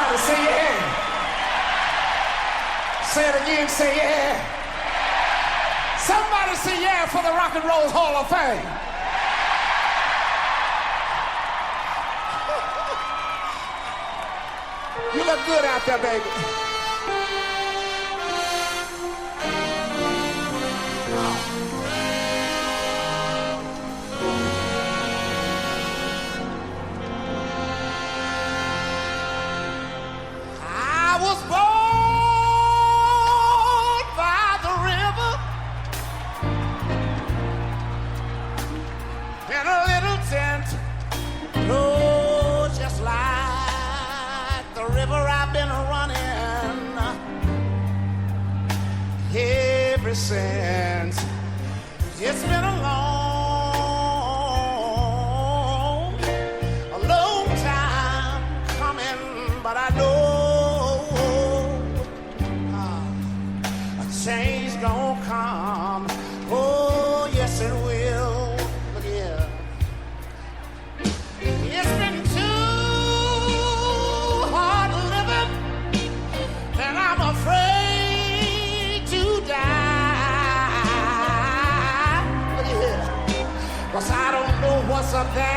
Somebody say yeah. Say it again, say yeah. Somebody say yeah for the Rock and Roll Hall of Fame. You look good out there, baby. I was born by the river in a little tent. Oh, just like the river I've been running ever since. It's been a long time coming, but I know a change gonna come. Oh, yes it will. Look here. It's been too hard living, and I'm afraid to die. Look here. 'Cause I don't know what's up there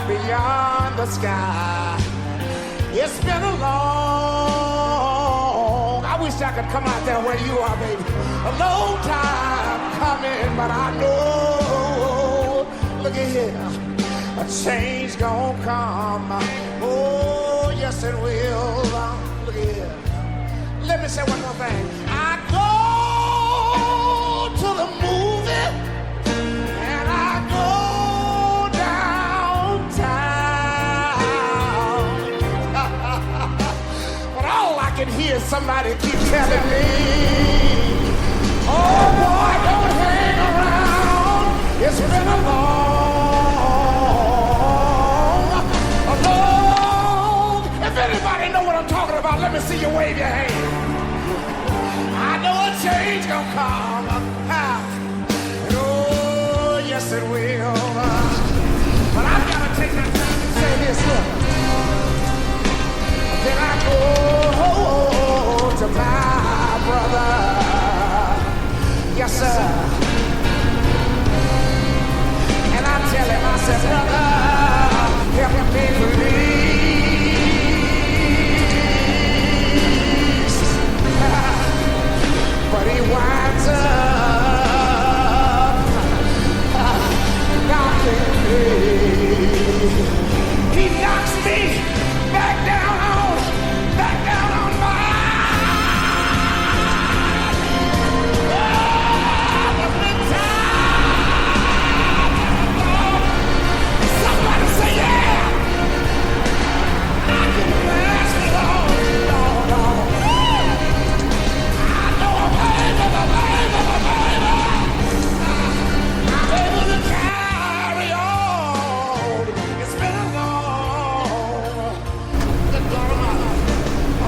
beyond the sky. It's been a long, I wish I could come out there where you are, baby. A long time coming, but I know, look at here, a change gonna come. Oh, yes it will. Look at here. Let me say one more thing. I go to the movie and I go downtown. But all I can hear is somebody keep telling me, oh boy, don't hang around. It's been a long. If anybody know what I'm talking about, let me see you wave your hand. I know a change gonna come. Oh, yes it will. But I've got to take my time and say this. Look. Then I go to my brother. Yes, sir. And I tell him, I said, brother, help me please. But he winds up knocking me. He knocks me back down on my somebody say yeah. I can last long. I know I'm able to carry on. It's been a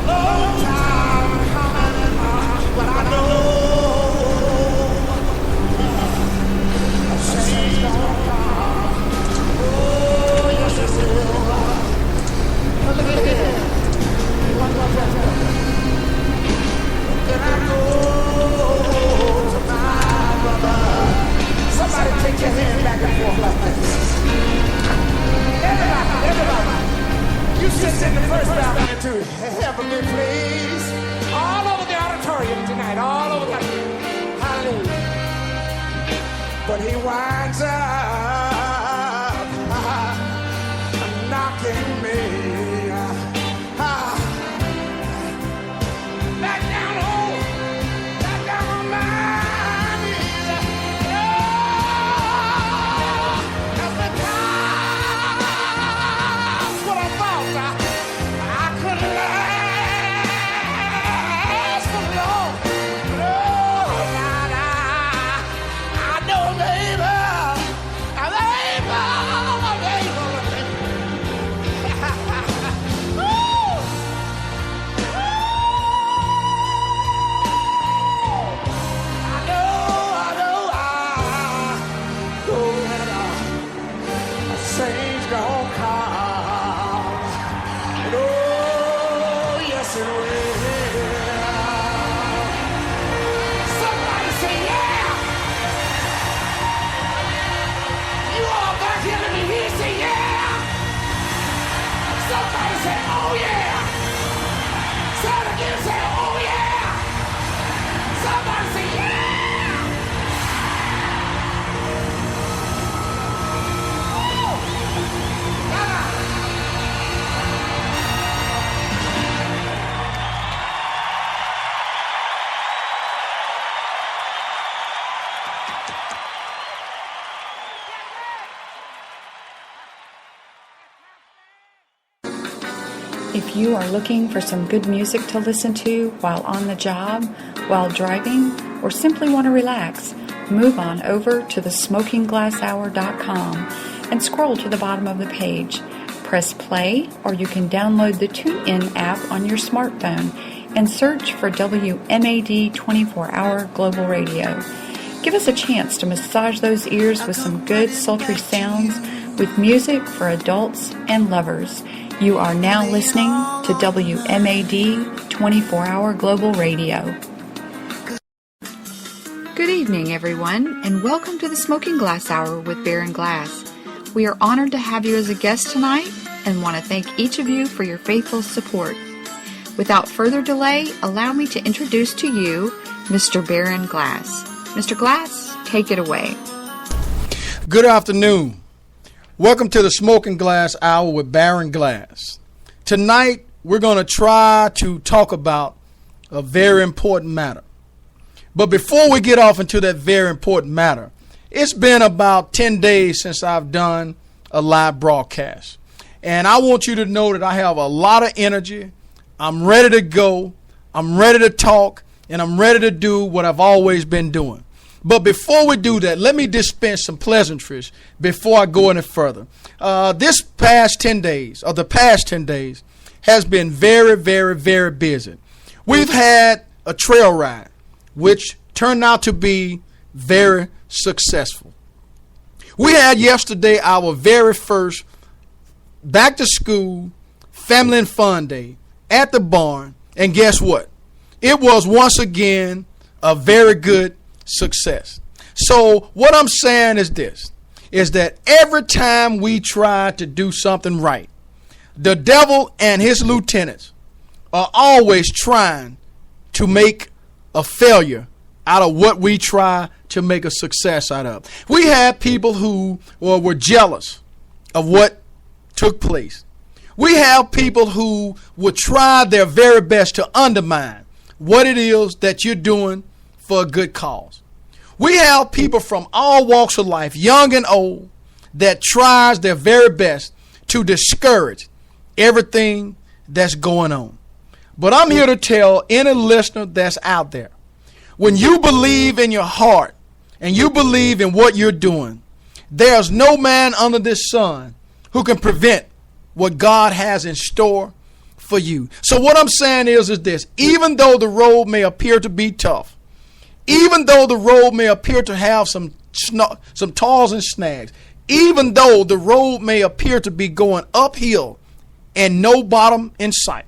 long time coming, but I know a change gonna come. Oh, yes it will. Look at here. One more time. Then I go to my brother. Somebody take your hand back and forth like this. Everybody. You sit in the first balcony to heavenly place. All over the auditorium tonight, all over the hallelujah. But he winds up knocking me back down on my knees. Every time's what I thought I couldn't last for long. No, I know, baby. I If you are looking for some good music to listen to while on the job, while driving, or simply want to relax, move on over to thesmokingglasshour.com and scroll to the bottom of the page. Press play, or you can download the TuneIn app on your smartphone and search for WMAD 24-Hour Global Radio. Give us a chance to massage those ears with some good sultry sounds with music for adults and lovers. You are now listening to WMAD 24-Hour Global Radio. Good evening, everyone, and welcome to the Smoking Glass Hour with Baron Glass. We are honored to have you as a guest tonight and want to thank each of you for your faithful support. Without further delay, allow me to introduce to you Mr. Baron Glass. Mr. Glass, take it away. Good afternoon. Welcome to the Smoking Glass Hour with Baron Glass. Tonight, we're going to try to talk about a very important matter. But before we get off into that very important matter, it's been about 10 days since I've done a live broadcast. And I want you to know that I have a lot of energy. I'm ready to go. I'm ready to talk. And I'm ready to do what I've always been doing. But before we do that, let me dispense some pleasantries before I go any further. The past 10 days has been very, very, very busy. We've had a trail ride, which turned out to be very successful. We had yesterday our very first back to school family and fun day at the barn. And guess what? It was once again a very good success. So what I'm saying is this, is that every time we try to do something right, the devil and his lieutenants are always trying to make a failure out of what we try to make a success out of. We had people who were jealous of what took place. We have people who would try their very best to undermine what it is that you're doing for a good cause. We have people from all walks of life, young and old, that tries their very best to discourage everything that's going on. But I'm here to tell any listener that's out there, when you believe in your heart and you believe in what you're doing, there's no man under this sun who can prevent what God has in store for you. So what I'm saying is this, even though the road may appear to be tough, even though the road may appear to have some toils and snags, even though the road may appear to be going uphill and no bottom in sight,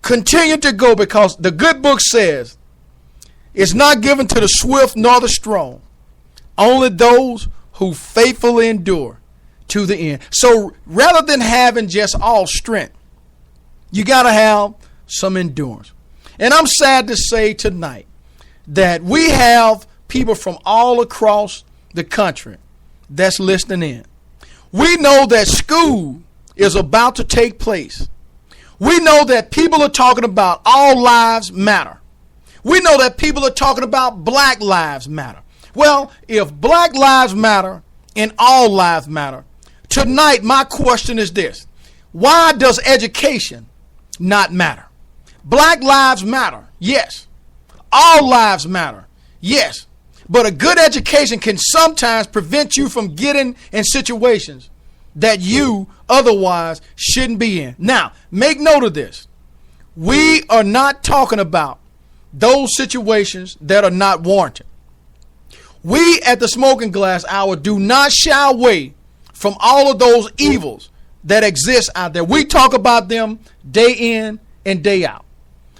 continue to go, because the good book says it's not given to the swift nor the strong, only those who faithfully endure to the end. So rather than having just all strength, you got to have some endurance. And I'm sad to say tonight that we have people from all across the country that's listening in. We know that school is about to take place. We know that people are talking about all lives matter. We know that people are talking about Black Lives Matter. Well, if Black Lives matter and all lives matter, tonight my question is this: why does education not matter? Black lives matter, yes. All lives matter, yes. But a good education can sometimes prevent you from getting in situations that you otherwise shouldn't be in. Now, make note of this. We are not talking about those situations that are not warranted. We at the Smoking Glass Hour do not shy away from all of those evils that exist out there. We talk about them day in and day out.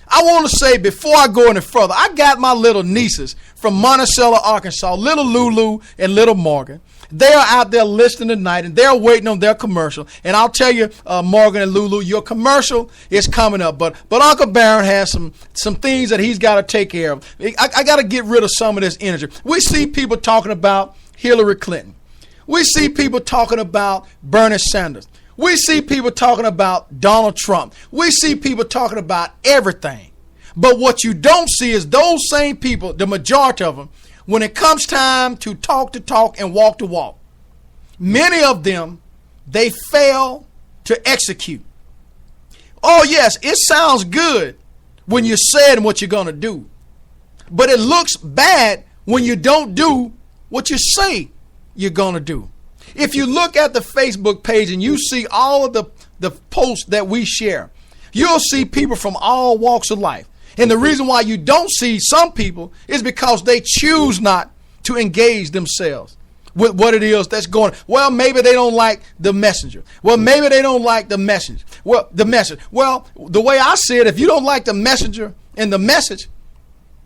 I want to say, before I go any further, I got my little nieces from Monticello, Arkansas, little Lulu and little Morgan. They are out there listening tonight, and they're waiting on their commercial. And I'll tell you, Morgan and Lulu, your commercial is coming up. But Uncle Baron has some things that he's got to take care of. I got to get rid of some of this energy. We see people talking about Hillary Clinton. We see people talking about Bernie Sanders. We see people talking about Donald Trump. We see people talking about everything. But what you don't see is those same people, the majority of them, when it comes time to talk and walk to walk, many of them, they fail to execute. Oh, yes, it sounds good when you said what you're going to do. But it looks bad when you don't do what you say you're going to do. If you look at the Facebook page and you see all of the posts that we share, you'll see people from all walks of life. And the reason why you don't see some people is because they choose not to engage themselves with what it is that's going on. Well, maybe they don't like the messenger. Well, maybe they don't like the message. Well, the message. Well, the way I see it, if you don't like the messenger and the message,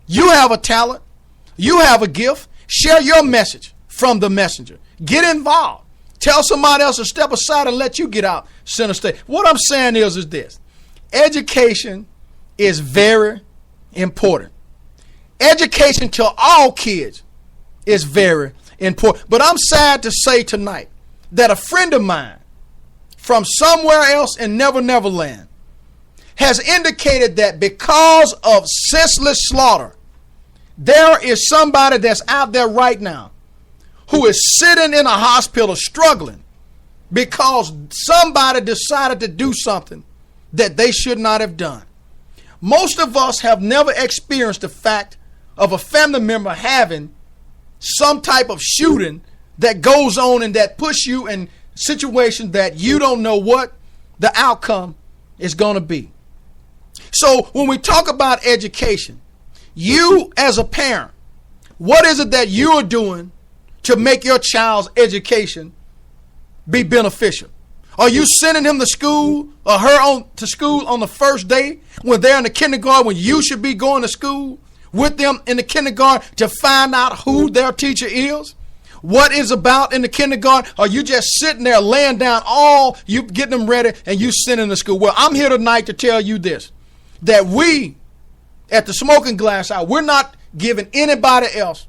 you have a talent. You have a gift. Share your message from the messenger. Get involved. Tell somebody else to step aside and let you get out center stage. What I'm saying is this. Education is very important. Education to all kids is very important. But I'm sad to say tonight that a friend of mine from somewhere else in Never Never Land has indicated that because of senseless slaughter, there is somebody that's out there right now who is sitting in a hospital struggling because somebody decided to do something that they should not have done. Most of us have never experienced the fact of a family member having some type of shooting that goes on and that puts you in situations that you don't know what the outcome is going to be. So when we talk about education, you as a parent, what is it that you are doing to make your child's education be beneficial? Are you sending him to school or her to school on the first day when they're in the kindergarten, when you should be going to school with them in the kindergarten to find out who their teacher is? What is about in the kindergarten? Are you just sitting there laying down all, you getting them ready and you sending them to school? Well, I'm here tonight to tell you this, that we at the Smoking Glass Hour, we're not giving anybody else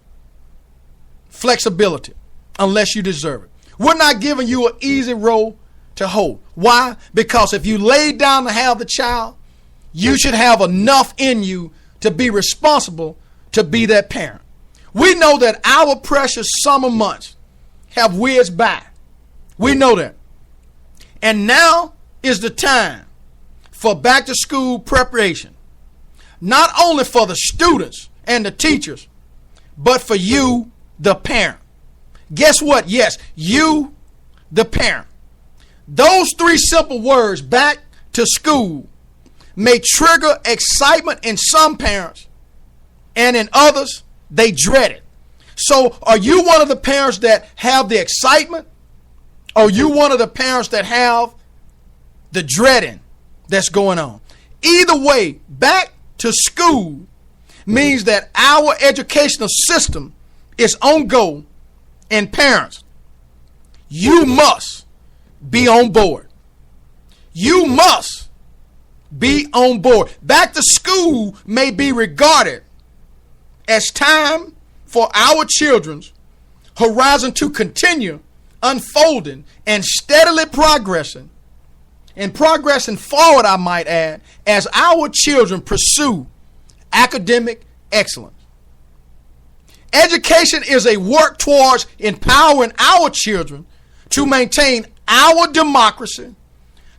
flexibility unless you deserve it. We're not giving you an easy role to hold. Why? Because if you lay down to have the child, you should have enough in you to be responsible to be that parent. We know that our precious summer months have whizzed by. We know that. And now is the time for back to school preparation. Not only for the students and the teachers, but for you, the parent. Guess what? Yes, you, the parent. Those three simple words, back to school, may trigger excitement in some parents, and in others, they dread it. So are you one of the parents that have the excitement, or are you one of the parents that have the dreading that's going on? Either way, back to school means that our educational system is on go, and parents, you must be on board. You must be on board. Back to school may be regarded as time for our children's horizon to continue unfolding and steadily progressing, and progressing forward, I might add, as our children pursue academic excellence. Education is a work towards empowering our children to maintain our democracy,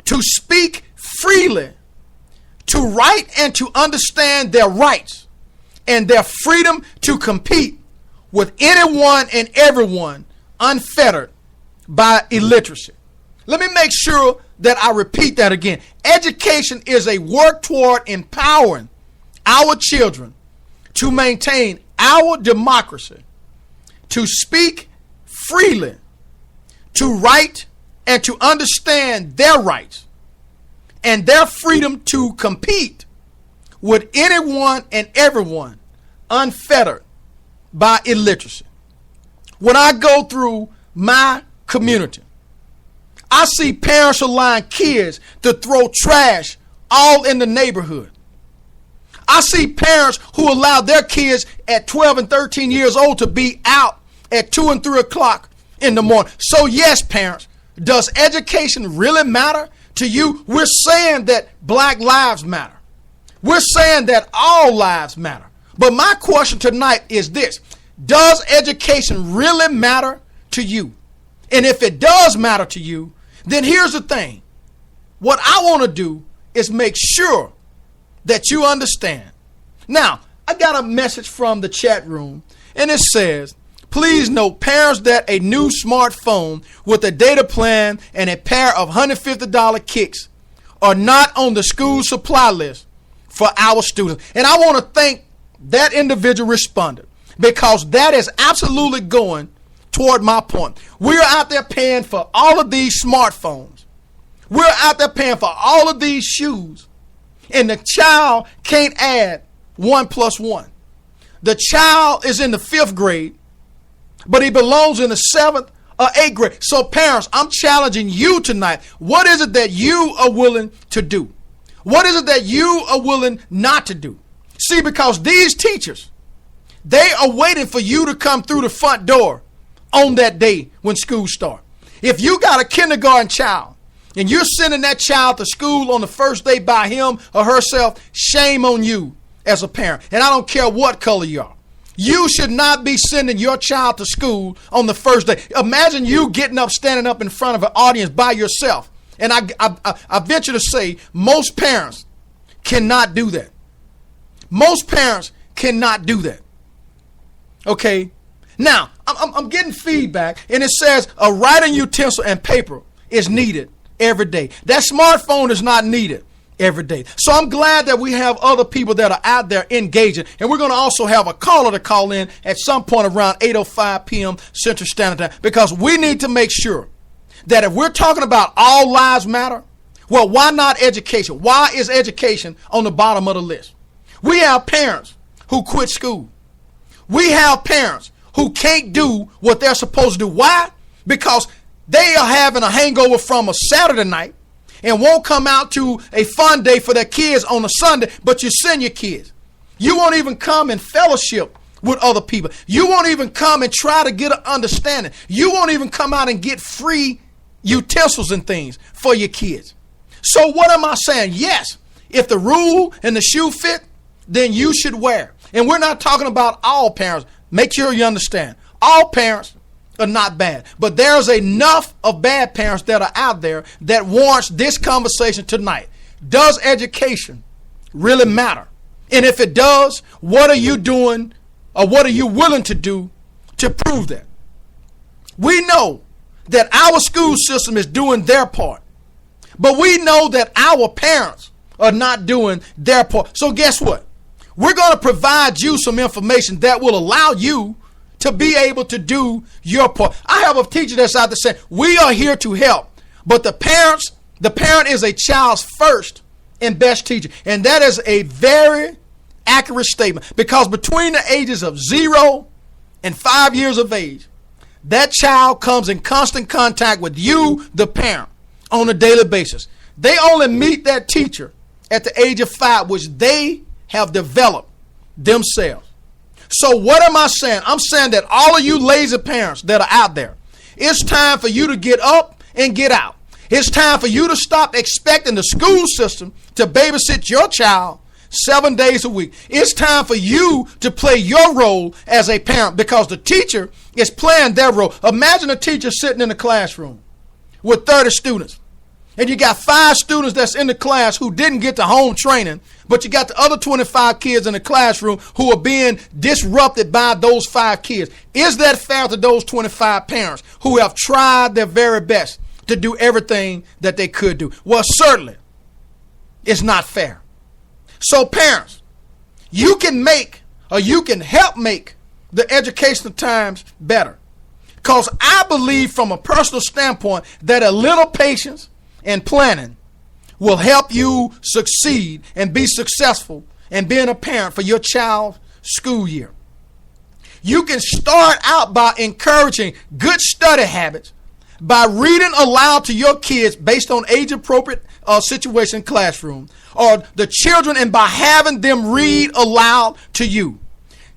to speak freely, to write and to understand their rights, and their freedom to compete with anyone and everyone unfettered by illiteracy. Let me make sure that I repeat that again. Education is a work toward empowering our children to maintain our democracy, to speak freely, to write and to understand their rights, and their freedom to compete with anyone and everyone unfettered by illiteracy. When I go through my community, I see parents allowing kids to throw trash all in the neighborhood. I see parents who allow their kids at 12 and 13 years old to be out at 2 and 3 o'clock in the morning. So yes, parents, does education really matter to you? We're saying that black lives matter. We're saying that all lives matter. But my question tonight is this: does education really matter to you? And if it does matter to you, then here's the thing. What I want to do is make sure that you understand. Now, I got a message from the chat room, and it says, please note, parents that a new smartphone with a data plan and a pair of $150 kicks are not on the school supply list for our students. And I want to thank that individual responded, because that is absolutely going toward my point. We're out there paying for all of these smartphones. We're out there paying for all of these shoes. And the child can't add 1 + 1. The child is in the 5th grade, but he belongs in the 7th or 8th grade. So parents, I'm challenging you tonight. What is it that you are willing to do? What is it that you are willing not to do? See, because these teachers, they are waiting for you to come through the front door on that day when school starts. If you got a kindergarten child and you're sending that child to school on the first day by him or herself, shame on you as a parent. And I don't care what color you are. You should not be sending your child to school on the first day. Imagine you getting up, standing up in front of an audience by yourself. And I venture to say most parents cannot do that. Most parents cannot do that. Okay. Now, I'm getting feedback, and it says a writing utensil and paper is needed every day. That smartphone is not needed every day. So I'm glad that we have other people that are out there engaging. And we're going to also have a caller to call in at some point around 8:05 p.m. Central Standard Time, because we need to make sure that if we're talking about all lives matter, well, why not education? Why is education on the bottom of the list? We have parents who quit school. We have parents who can't do what they're supposed to do. Why? Because they are having a hangover from a Saturday night and won't come out to a fun day for their kids on a Sunday, but you send your kids. You won't even come and fellowship with other people. You won't even come and try to get an understanding. You won't even come out and get free utensils and things for your kids. So what am I saying? Yes, if the rule and the shoe fit, then you should wear. And we're not talking about all parents. Make sure you understand. All parents are not bad. But there's enough of bad parents that are out there that warrants this conversation tonight. Does education really matter? And if it does, what are you doing, or what are you willing to do to prove that? We know that our school system is doing their part, but we know that our parents are not doing their part. So guess what? We're going to provide you some information that will allow you to be able to do your part. I have a teacher that's out there saying, we are here to help, but the parent is a child's first and best teacher. And that is a very accurate statement, because between the ages of 0 and 5 years of age, that child comes in constant contact with you, the parent, on a daily basis. They only meet that teacher at the age of 5, which they have developed themselves. So what am I saying? I'm saying that all of you lazy parents that are out there, it's time for you to get up and get out. It's time for you to stop expecting the school system to babysit your child 7 days a week. It's time for you to play your role as a parent, because the teacher is playing their role. Imagine a teacher sitting in the classroom with 30 students, and you got 5 students that's in the class who didn't get the home training, but you got the other 25 kids in the classroom who are being disrupted by those 5 kids. Is that fair to those 25 parents who have tried their very best to do everything that they could do? Well, certainly it's not fair. So parents, you can make, or you can help make, the educational times better. Because I believe from a personal standpoint that a little patience and planning will help you succeed and be successful in being a parent for your child's school year. You can start out by encouraging good study habits by reading aloud to your kids based on age-appropriate situation classroom, or the children, and by having them read aloud to you.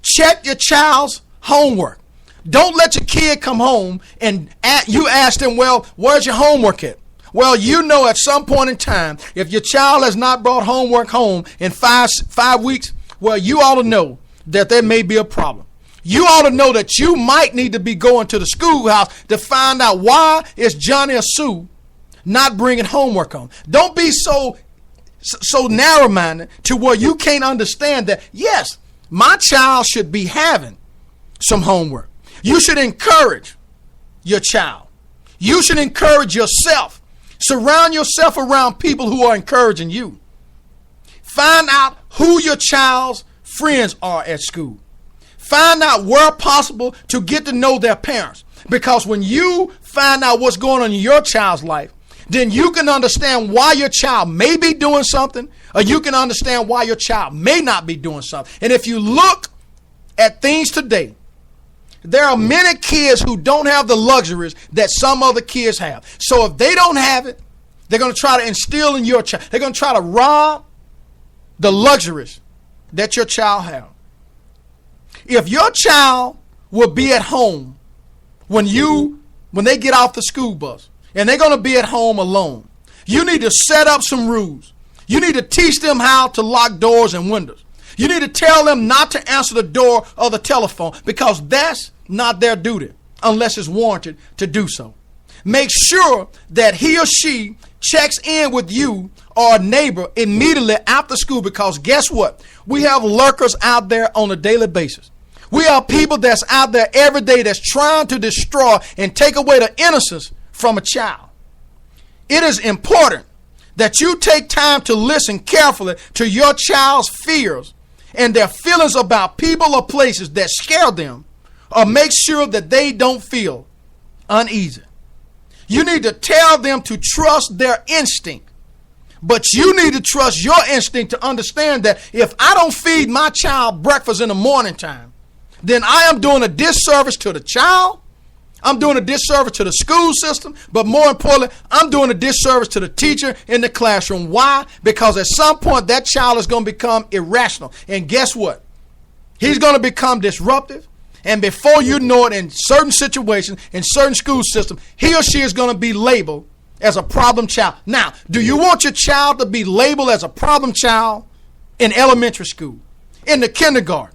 Check your child's homework. Don't let your kid come home and you ask them, well, where's your homework at? Well, you know at some point in time, if your child has not brought homework home in five weeks, well, you ought to know that there may be a problem. You ought to know that you might need to be going to the schoolhouse to find out why is Johnny or Sue not bringing homework home. Don't be so so narrow-minded to where you can't understand that, yes, my child should be having some homework. You should encourage your child. You should encourage yourself. Surround yourself around people who are encouraging you. Find out who your child's friends are at school. Find out where possible to get to know their parents. Because when you find out what's going on in your child's life, then you can understand why your child may be doing something, or you can understand why your child may not be doing something. And if you look at things today, there are many kids who don't have the luxuries that some other kids have. So if they don't have it, they're going to try to instill in your child. They're going to try to rob the luxuries that your child has. If your child will be at home when they get off the school bus and they're going to be at home alone, you need to set up some rules. You need to teach them how to lock doors and windows. You need to tell them not to answer the door or the telephone, because that's not their duty unless it's warranted to do so. Make sure that he or she checks in with you or a neighbor immediately after school, because guess what? We have lurkers out there on a daily basis. We have people that's out there every day that's trying to destroy and take away the innocence from a child. It is important that you take time to listen carefully to your child's fears and their feelings about people or places that scare them, or make sure that they don't feel uneasy. You need to tell them to trust their instinct, but you need to trust your instinct to understand that if I don't feed my child breakfast in the morning time, then I am doing a disservice to the child. I'm doing a disservice to the school system, but more importantly, I'm doing a disservice to the teacher in the classroom. Why? Because at some point that child is going to become irrational. And guess what? He's going to become disruptive. And before you know it, in certain situations, in certain school systems, he or she is going to be labeled as a problem child. Now, do you want your child to be labeled as a problem child in elementary school, in the kindergarten?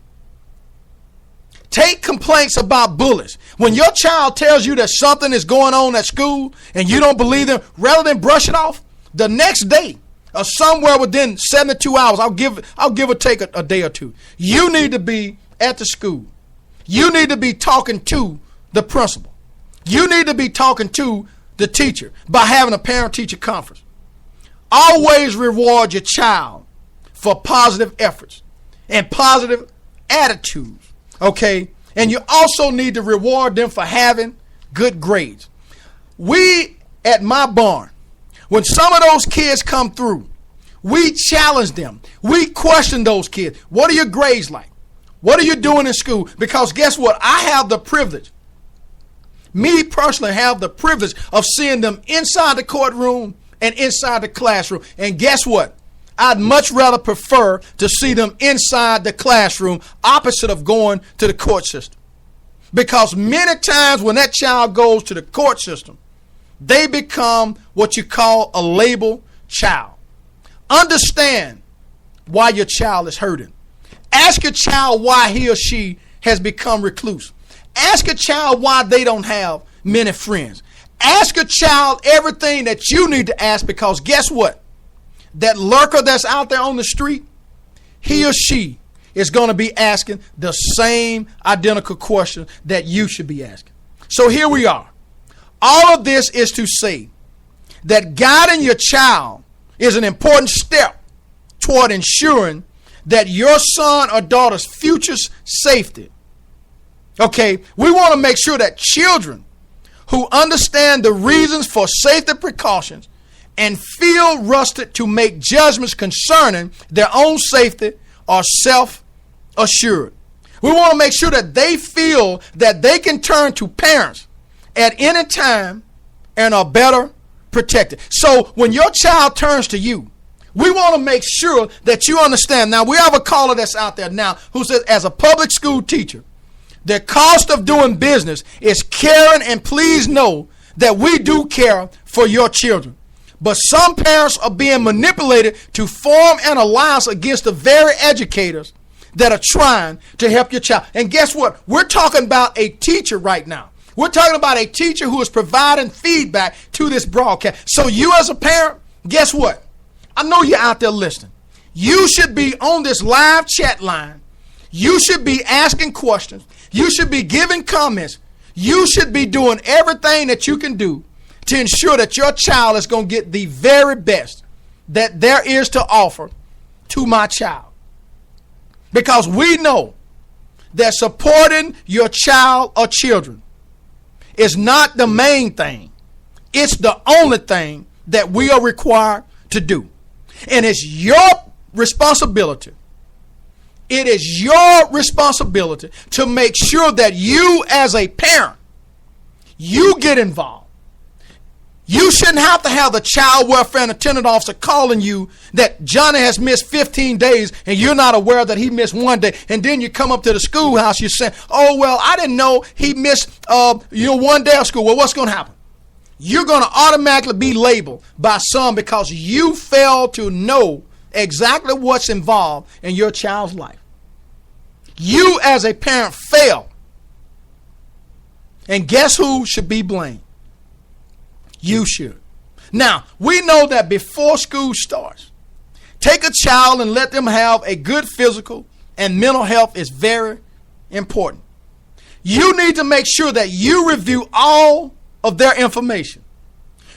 Take complaints about bullies. When your child tells you that something is going on at school and you don't believe them, rather than brush it off, the next day or somewhere within 72 hours, I'll give or take a day or two, you need to be at the school. You need to be talking to the principal. You need to be talking to the teacher by having a parent-teacher conference. Always reward your child for positive efforts and positive attitudes. Okay, and you also need to reward them for having good grades. We at my barn, when some of those kids come through, we challenge them. We question those kids. What are your grades like? What are you doing in school? Because guess what? I have the privilege. Me personally have the privilege of seeing them inside the courtroom and inside the classroom. And guess what? I'd much rather prefer to see them inside the classroom opposite of going to the court system. Because many times when that child goes to the court system, they become what you call a label child. Understand why your child is hurting. Ask your child why he or she has become recluse. Ask a child why they don't have many friends. Ask a child everything that you need to ask, because guess what? That lurker that's out there on the street, he or she is going to be asking the same identical question that you should be asking. So here we are. All of this is to say that guiding your child is an important step toward ensuring that your son or daughter's future safety. Okay, we want to make sure that children who understand the reasons for safety precautions and feel rusted to make judgments concerning their own safety are self-assured. We want to make sure that they feel that they can turn to parents at any time and are better protected. So when your child turns to you, we want to make sure that you understand. Now, we have a caller that's out there now who says, as a public school teacher, the cost of doing business is caring, and please know that we do care for your children. But some parents are being manipulated to form an alliance against the very educators that are trying to help your child. And guess what? We're talking about a teacher right now. We're talking about a teacher who is providing feedback to this broadcast. So you as a parent, guess what? I know you're out there listening. You should be on this live chat line. You should be asking questions. You should be giving comments. You should be doing everything that you can do to ensure that your child is going to get the very best that there is to offer to my child. Because we know that supporting your child or children is not the main thing. It's the only thing that we are required to do. And it's your responsibility. It is your responsibility to make sure that you as a parent, you get involved. You shouldn't have to have the child welfare and attendant officer calling you that Johnny has missed 15 days and you're not aware that he missed 1 day. And then you come up to the schoolhouse, you're saying, oh, well, I didn't know he missed 1 day of school. Well, what's going to happen? You're going to automatically be labeled by some because you fail to know exactly what's involved in your child's life. You as a parent fail. And guess who should be blamed? You should. Now, we know that before school starts, take a child and let them have a good physical and mental health is very important. You need to make sure that you review all of their information.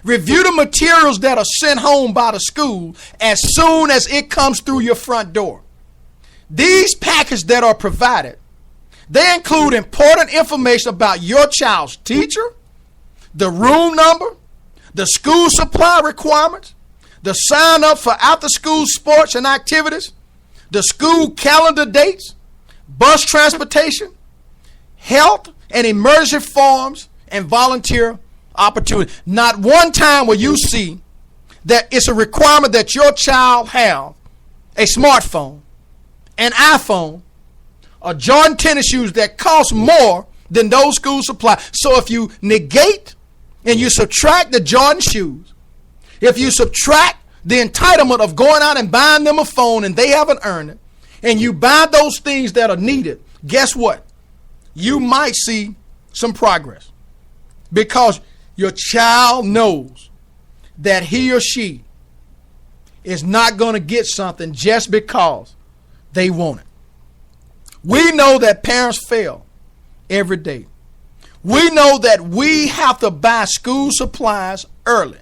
Review the materials that are sent home by the school as soon as it comes through your front door. These packages that are provided, they include important information about your child's teacher, the room number, the school supply requirements, the sign up for after school sports and activities, the school calendar dates, bus transportation, health and emergency forms, and volunteer opportunity. Not one time will you see that it's a requirement that your child have a smartphone, an iPhone, or Jordan tennis shoes that cost more than those school supplies. So if you negate and you subtract the Jordan shoes, if you subtract the entitlement of going out and buying them a phone and they haven't earned it, and you buy those things that are needed, guess what? You might see some progress because your child knows that he or she is not going to get something just because they want it. We know that parents fail every day. We know that we have to buy school supplies early.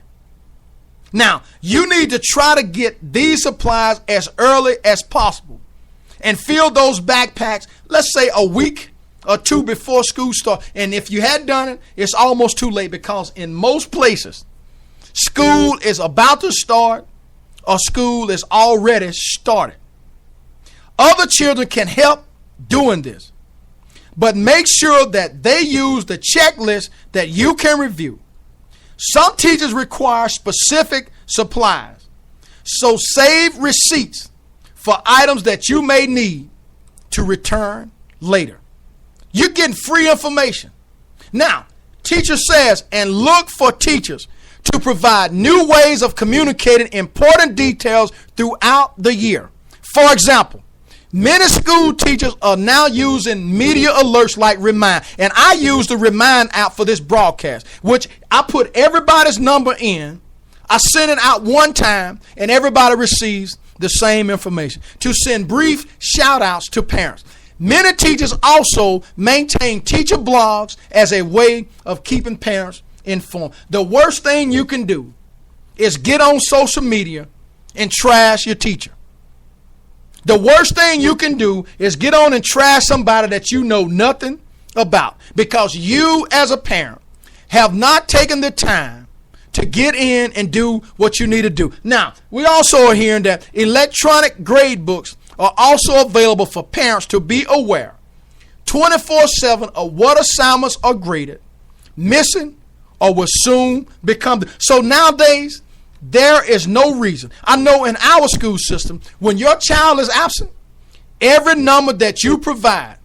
Now, you need to try to get these supplies as early as possible and fill those backpacks, let's say a week or two before school starts. And if you had done it, it's almost too late because in most places, school is about to start or school is already started. Other children can help doing this, but make sure that they use the checklist that you can review. Some teachers require specific supplies, so save receipts for items that you may need to return later. You're getting free information. Now, teacher says, and look for teachers to provide new ways of communicating important details throughout the year. For example, many school teachers are now using media alerts like Remind. And I use the Remind app for this broadcast, which I put everybody's number in. I send it out one time, and everybody receives the same information to send brief shout outs to parents. Many teachers also maintain teacher blogs as a way of keeping parents informed. The worst thing you can do is get on social media and trash your teacher. The worst thing you can do is get on and trash somebody that you know nothing about because you as a parent have not taken the time to get in and do what you need to do. Now, we also are hearing that electronic grade books are also available for parents to be aware 24/7 of what assignments are graded, missing, or will soon become. So nowadays, there is no reason. I know in our school system, when your child is absent, every number that you provide,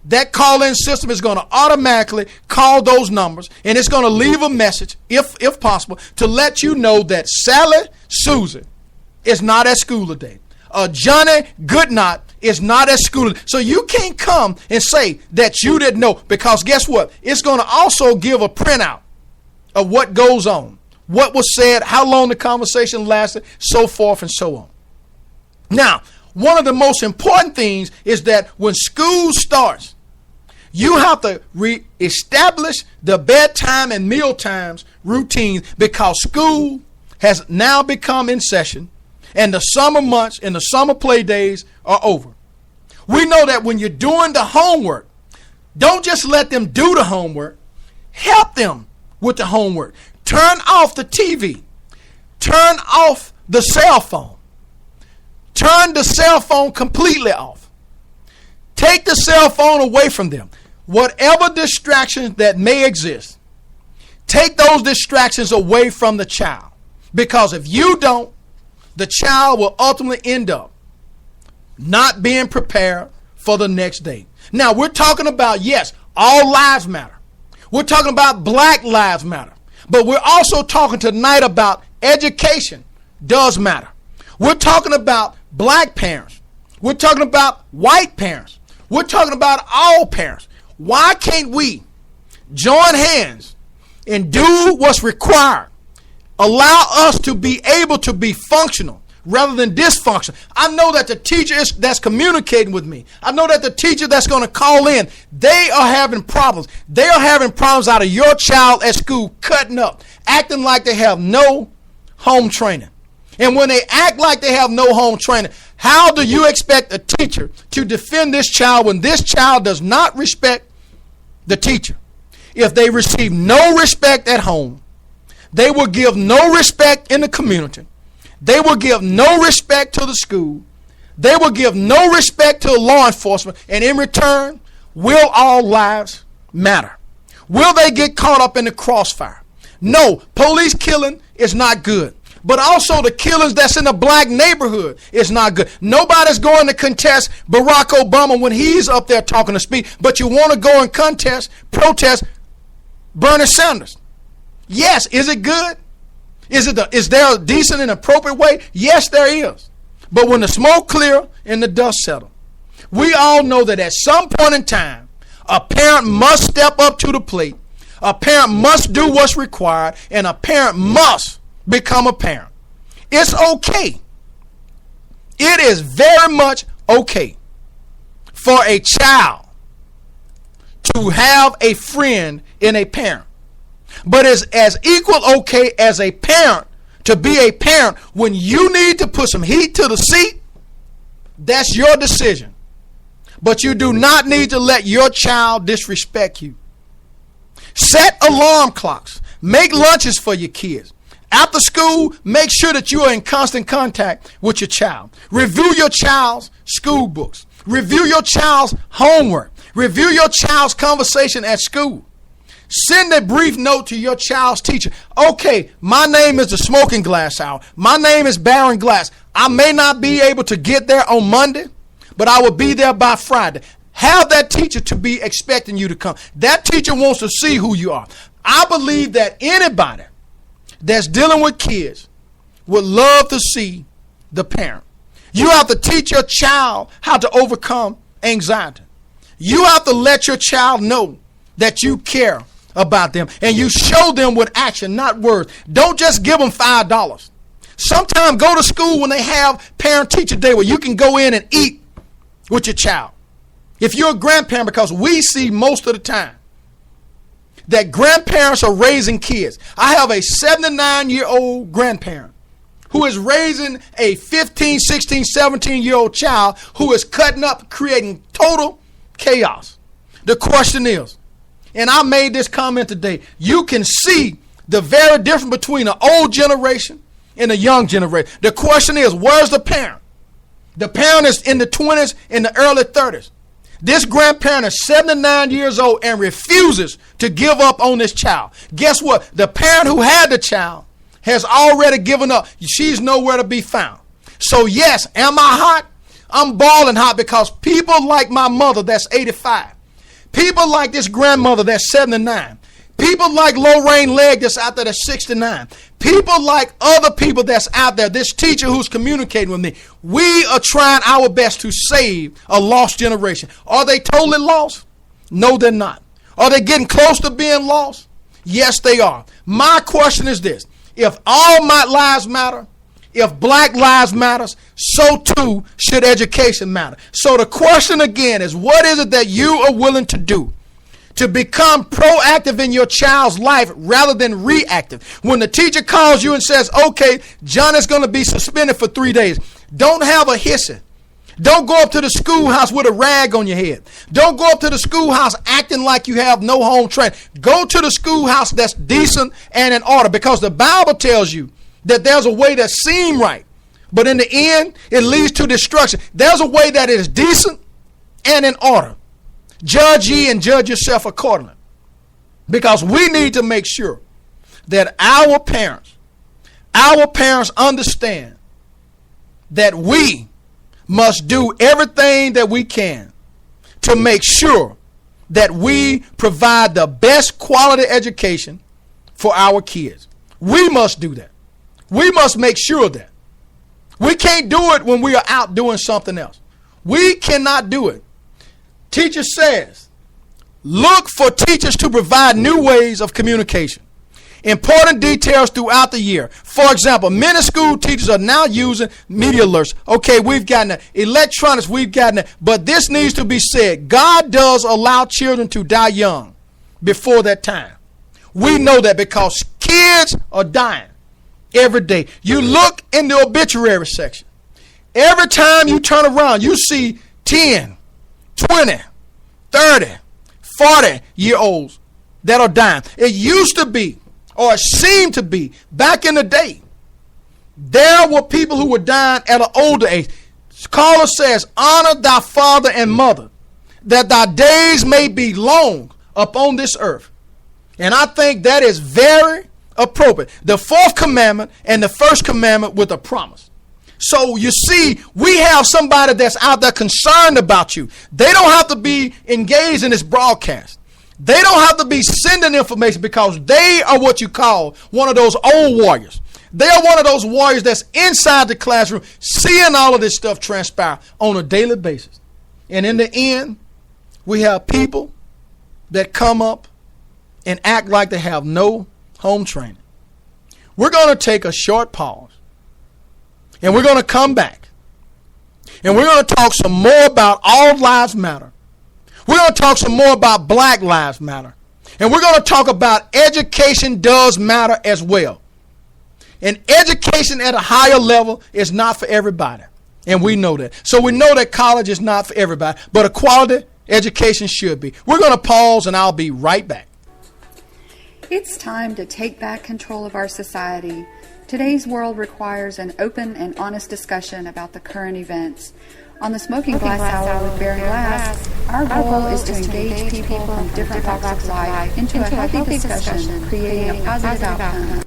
that call-in system is going to automatically call those numbers, and it's going to leave a message, if possible, to let you know that Sally Susan is not at school today. Johnny Goodnot is not at school. So you can't come and say that you didn't know, because guess what? It's going to also give a printout of what goes on, what was said, how long the conversation lasted, so forth and so on. Now, one of the most important things is that when school starts, you have to reestablish the bedtime and meal times routines, because school has now become in session and the summer months and the summer play days are over. We know that when you're doing the homework, don't just let them do the homework. Help them with the homework. Turn off the TV. Turn off the cell phone. Turn the cell phone completely off. Take the cell phone away from them. Whatever distractions that may exist, take those distractions away from the child. Because if you don't, the child will ultimately end up not being prepared for the next day. Now, we're talking about, yes, all lives matter. We're talking about Black Lives Matter. But we're also talking tonight about education does matter. We're talking about black parents. We're talking about white parents. We're talking about all parents. Why can't we join hands and do what's required? Allow us to be able to be functional rather than dysfunctional. I know that the teacher that's communicating with me, I know that the teacher that's going to call in, they are having problems. They are having problems out of your child at school, cutting up, acting like they have no home training. And when they act like they have no home training, how do you expect a teacher to defend this child when this child does not respect the teacher? If they receive no respect at home, they will give no respect in the community. They will give no respect to the school. They will give no respect to law enforcement. And in return, will all lives matter? Will they get caught up in the crossfire? No, police killing is not good. But also the killings that's in the black neighborhood is not good. Nobody's going to contest Barack Obama when he's up there talking to speak. But you want to go and protest Bernie Sanders. Yes, is it good? Is there a decent and appropriate way? Yes, there is. But when the smoke clears and the dust settles, we all know that at some point in time, a parent must step up to the plate. A parent must do what's required, and a parent must become a parent. It's okay. It is very much okay for a child to have a friend in a parent. But it's as equal okay as a parent to be a parent when you need to put some heat to the seat. That's your decision. But you do not need to let your child disrespect you. Set alarm clocks. Make lunches for your kids. After school, make sure that you are in constant contact with your child. Review your child's school books. Review your child's homework. Review your child's conversation at school. Send a brief note to your child's teacher. Okay, my name is the Smoking Glass Hour. My name is Baron Glass. I may not be able to get there on Monday, but I will be there by Friday. Have that teacher to be expecting you to come. That teacher wants to see who you are. I believe that anybody that's dealing with kids would love to see the parent. You have to teach your child how to overcome anxiety. You have to let your child know that you care about them, and you show them with action, not words. Don't just give them $5. Sometimes go to school when they have parent-teacher day where you can go in and eat with your child. If you're a grandparent, because we see most of the time that grandparents are raising kids. I have a 79-year-old grandparent who is raising a 15, 16, 17-year-old child who is cutting up, creating total chaos. The question is, and I made this comment today, you can see the very difference between an old generation and a young generation. The question is, where's the parent? The parent is in the 20s, in the early 30s. This grandparent is 79 years old and refuses to give up on this child. Guess what? The parent who had the child has already given up. She's nowhere to be found. So yes, am I hot? I'm balling hot because people like my mother that's 85. People like this grandmother that's 79. People like Lorraine Legg that's out there that's 69. People like other people that's out there, this teacher who's communicating with me. We are trying our best to save a lost generation. Are they totally lost? No, they're not. Are they getting close to being lost? Yes, they are. My question is this. If all my lives matter, if black lives matters, so too should education matter. So the question again is, what is it that you are willing to do to become proactive in your child's life rather than reactive? When the teacher calls you and says, okay, John is going to be suspended for 3 days, don't have a hissing. Don't go up to the schoolhouse with a rag on your head. Don't go up to the schoolhouse acting like you have no home training. Go to the schoolhouse that's decent and in order, because the Bible tells you that there's a way that seems right, but in the end, it leads to destruction. There's a way that is decent and in order. Judge ye and judge yourself accordingly, because we need to make sure that our parents understand that we must do everything that we can to make sure that we provide the best quality education for our kids. We must do that. We must make sure that. We can't do it when we are out doing something else. We cannot do it. Teacher says, look for teachers to provide new ways of communication. Important details throughout the year. For example, many school teachers are now using media alerts. Okay, we've gotten it. Electronics, we've gotten it. But this needs to be said. God does allow children to die young before that time. We know that because kids are dying every day. You look in the obituary section. Every time you turn around, you see 10, 20, 30, 40-year-olds that are dying. It used to be, or it seemed to be, back in the day, there were people who were dying at an older age. Caller says, honor thy father and mother, that thy days may be long upon this earth. And I think that is very appropriate. The fourth commandment and the first commandment with a promise. So you see, we have somebody that's out there concerned about you. They don't have to be engaged in this broadcast. They don't have to be sending information, because they are what you call one of those old warriors. They are one of those warriors that's inside the classroom, seeing all of this stuff transpire on a daily basis. And in the end, we have people that come up and act like they have no home training. We're going to take a short pause, and we're going to come back, and we're going to talk some more about All Lives Matter. We're going to talk some more about Black Lives Matter. And we're going to talk about education does matter as well. And education at a higher level is not for everybody. And we know that. So we know that college is not for everybody, but a quality education should be. We're going to pause, and I'll be right back. It's time to take back control of our society. Today's world requires an open and honest discussion about the current events. On the Smoking Glass Hour with Baron Glass, our goal is to engage people from different walks of life into a healthy discussion, creating a positive outcome.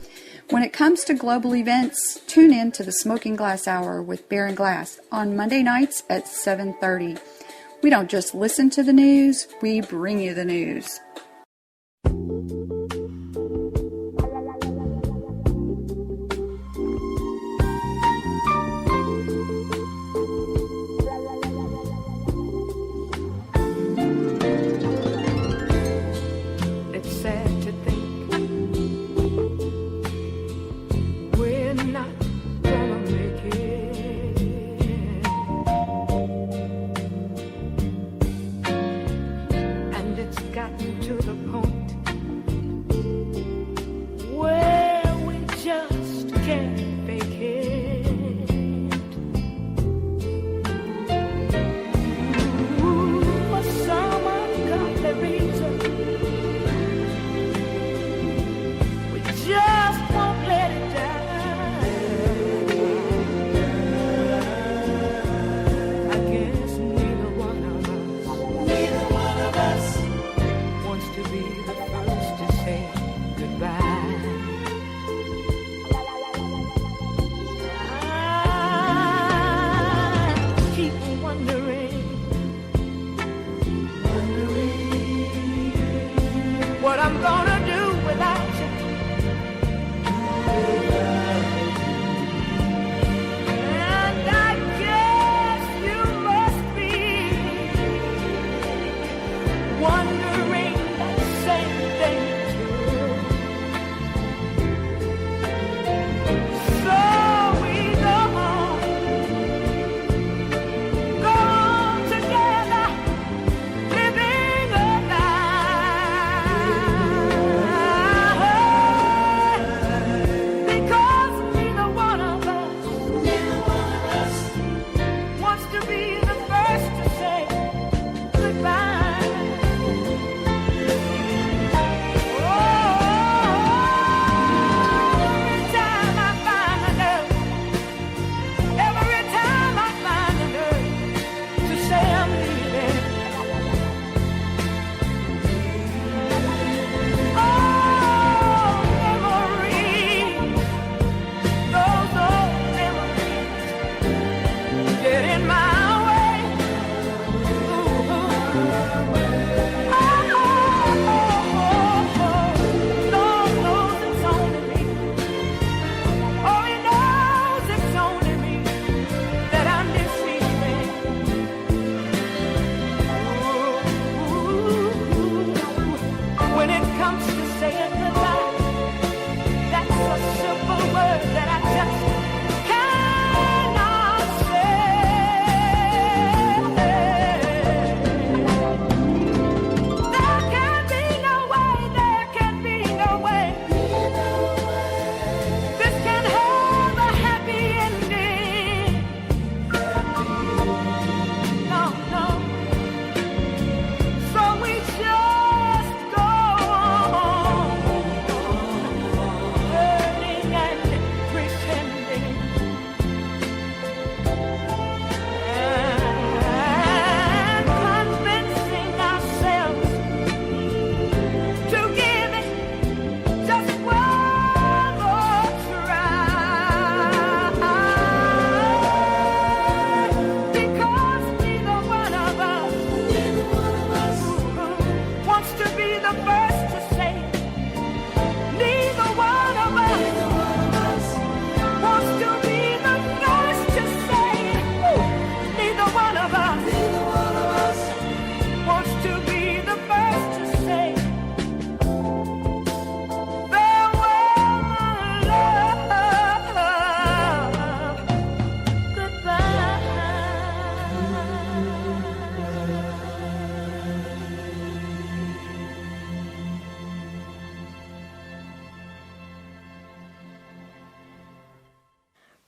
When it comes to global events, tune in to the Smoking Glass Hour with Baron Glass on Monday nights at 7:30. We don't just listen to the news, we bring you the news.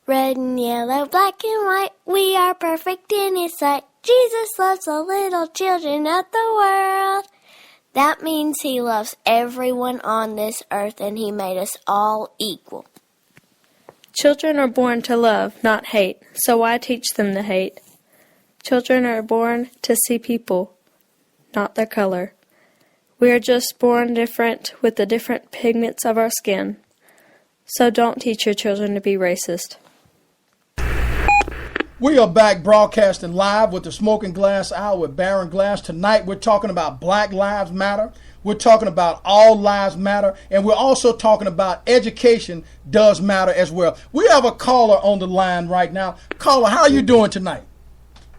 Red and yellow, black and white, we are perfect in His sight. Jesus loves the little children of the world. That means He loves everyone on this earth, and He made us all equal. Children are born to love, not hate, so why teach them to hate? Children are born to see people, not their color. We are just born different with the different pigments of our skin. So don't teach your children to be racist. We are back broadcasting live with the Smoking Glass Hour with Baron Glass. Tonight we're talking about Black Lives Matter. We're talking about All Lives Matter. And we're also talking about education does matter as well. We have a caller on the line right now. Caller, how are you doing tonight?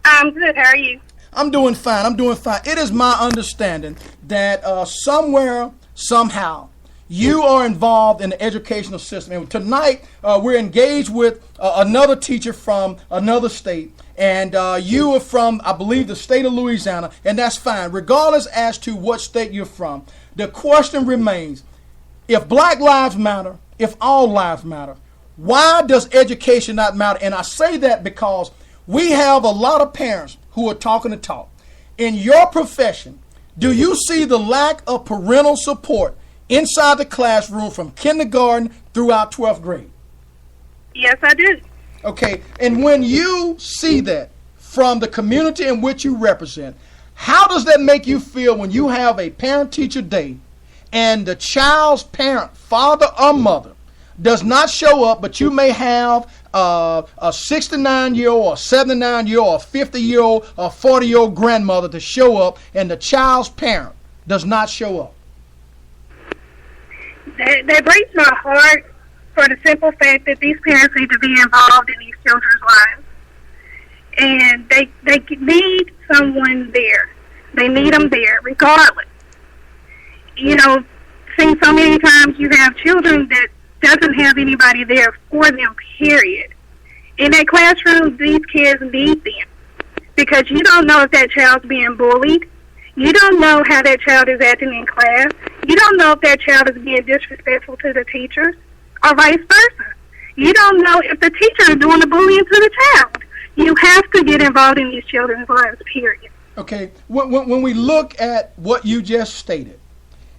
I'm good. How are you? I'm doing fine. It is my understanding that somewhere, somehow, you are involved in the educational system. And tonight, we're engaged with another teacher from another state. And you are from, I believe, the state of Louisiana. And that's fine. Regardless as to what state you're from, the question remains, if Black lives matter, if all lives matter, why does education not matter? And I say that because we have a lot of parents who are talking the talk. In your profession, do you see the lack of parental support inside the classroom from kindergarten throughout 12th grade? Yes, I do. Okay, and when you see that from the community in which you represent, how does that make you feel when you have a parent-teacher day and the child's parent, father or mother, does not show up, but you may have a 69-year-old or 79-year-old or 50-year-old or 40-year-old grandmother to show up, and the child's parent does not show up? That breaks my heart for the simple fact that these parents need to be involved in these children's lives. And they need someone there. They need them there regardless. You know, seen so many times you have children that doesn't have anybody there for them, period. In that classroom, these kids need them because you don't know if that child's being bullied. You don't know how that child is acting in class. You don't know if that child is being disrespectful to the teachers or vice versa. You don't know if the teacher is doing the bullying to the child. You have to get involved in these children's lives, period. Okay, when we look at what you just stated,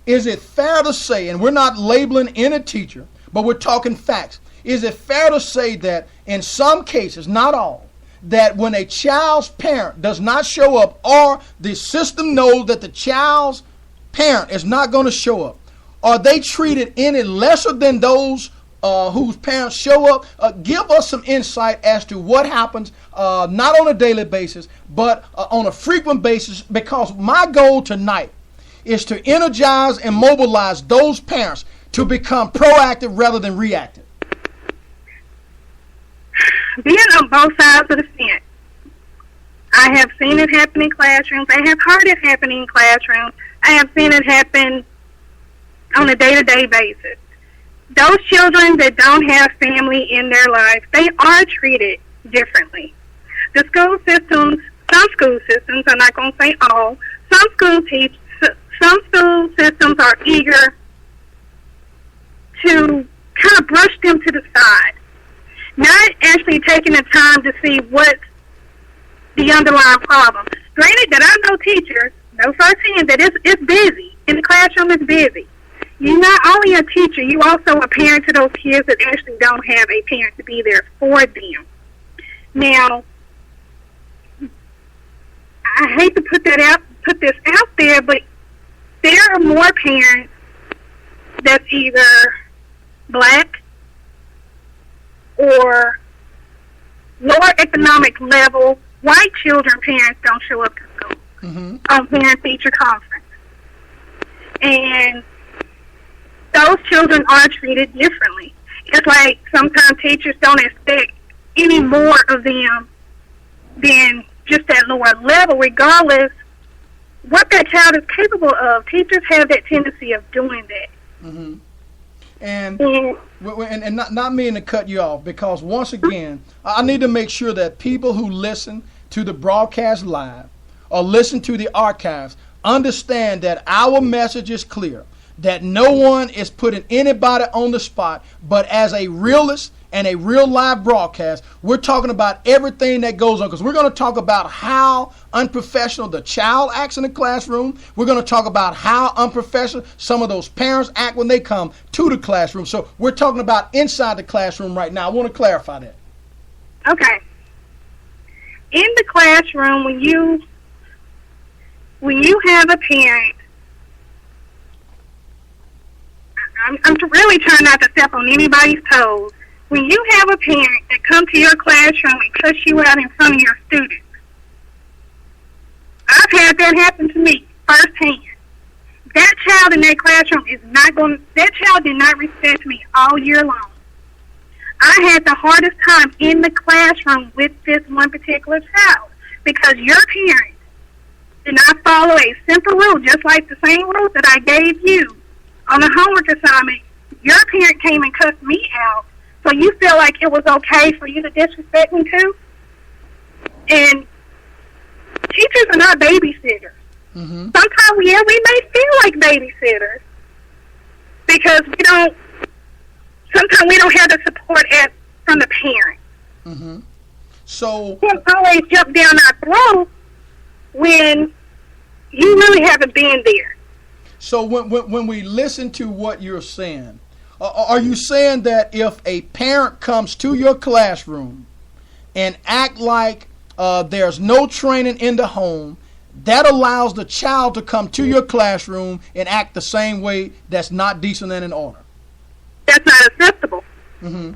is it fair to say, and we're not labeling any teacher, but we're talking facts, is it fair to say that in some cases, not all, that when a child's parent does not show up or the system knows that the child's parent is not going to show up, are they treated any lesser than those whose parents show up? Give us some insight as to what happens, not on a daily basis, but on a frequent basis, because my goal tonight is to energize and mobilize those parents to become proactive rather than reactive. Being on both sides of the fence, I have seen it happen in classrooms. I have heard it happen in classrooms. I have seen it happen on a day-to-day basis. Those children that don't have family in their lives, they are treated differently. The school systems, some school systems, I'm not going to say all, some school systems are eager to kind of brush them to the side, not actually taking the time to see what's the underlying problem. Granted that I know teachers, know firsthand that it's busy. In the classroom, it's busy. You're not only a teacher, you also a parent to those kids that actually don't have a parent to be there for them. Now, I hate to put this out there, but there are more parents that's either black or lower economic level white children parents don't show up to school on parent-teacher conference. And those children are treated differently. It's like sometimes teachers don't expect any more of them than just that lower level, regardless what that child is capable of. Teachers have that tendency of doing that. And not meaning to cut you off, because once again, I need to make sure that people who listen to the broadcast live or listen to the archives understand that our message is clear, that no one is putting anybody on the spot, but as a realist and a real live broadcast. We're talking about everything that goes on, because we're going to talk about how unprofessional the child acts in the classroom. We're going to talk about how unprofessional some of those parents act when they come to the classroom. So we're talking about inside the classroom right now. I want to clarify that. Okay. In the classroom, when you have a parent, I'm really trying not to step on anybody's toes. When you have a parent that comes to your classroom and cuss you out in front of your students, I've had that happen to me firsthand. That child in that classroom that child did not respect me all year long. I had the hardest time in the classroom with this one particular child because your parent did not follow a simple rule, just like the same rule that I gave you on a homework assignment. Your parent came and cussed me out, so you feel like it was okay for you to disrespect me too? And teachers are not babysitters. Mm-hmm. Sometimes we may feel like babysitters because sometimes we don't have the support from the parent. Mm-hmm. So you can't always jump down our throat when you really haven't been there. So when we listen to what you're saying, are you saying that if a parent comes to your classroom and act like there's no training in the home, that allows the child to come to your classroom and act the same way that's not decent and in order? That's not acceptable. Mm-hmm.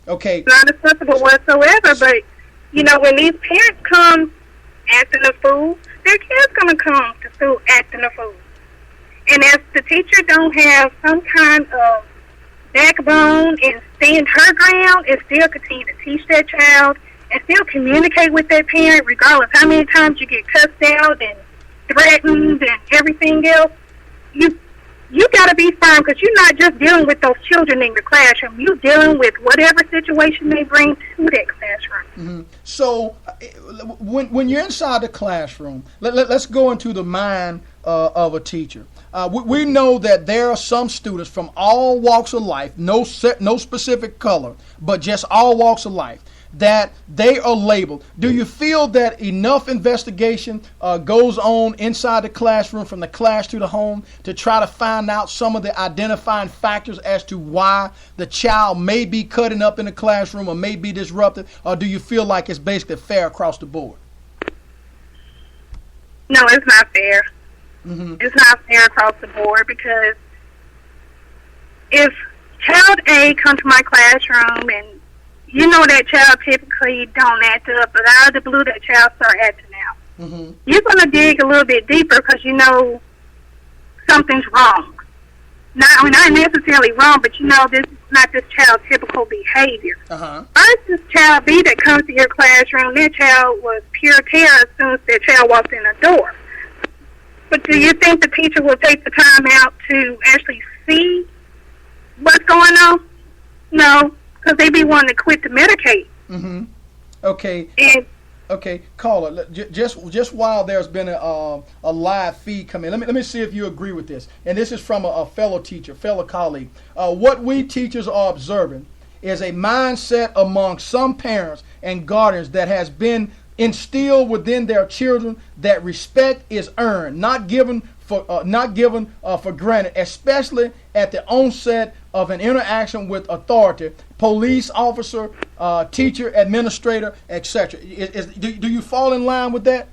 Okay. It's not acceptable whatsoever, but, when these parents come acting a fool, their kids going to come to school acting a fool. And if the teacher don't have some kind of backbone and stand her ground and still continue to teach that child and still communicate with that parent regardless how many times you get cussed out and threatened and everything else, you got to be firm because you're not just dealing with those children in the classroom. You're dealing with whatever situation they bring to that classroom. Mm-hmm. So when you're inside the classroom, let's go into the mind of a teacher. We know that there are some students from all walks of life, no specific color, but just all walks of life, that they are labeled. Do you feel that enough investigation goes on inside the classroom from the class to the home to try to find out some of the identifying factors as to why the child may be cutting up in the classroom or may be disrupted? Or do you feel like it's basically fair across the board? No, it's not fair. Mm-hmm. It's not fair across the board because if child A comes to my classroom and that child typically don't act up, but out of the blue that child start acting out. Mm-hmm. You're going to dig a little bit deeper because something's wrong. Not necessarily wrong, but this is not this child's typical behavior. Uh-huh. Versus child B that comes to your classroom, that child was pure terror as soon as that child walked in the door. But do you think the teacher will take the time out to actually see what's going on? No. Because they be wanting to quit to medicate. Mm-hmm. Okay. Okay, caller. Just while there's been a live feed coming, let me see if you agree with this. And this is from a fellow teacher, fellow colleague. What we teachers are observing is a mindset among some parents and guardians that has been instilled within their children that respect is earned, not given for granted, especially at the onset of an interaction with authority, police officer, teacher, administrator, etc. Do you fall in line with that?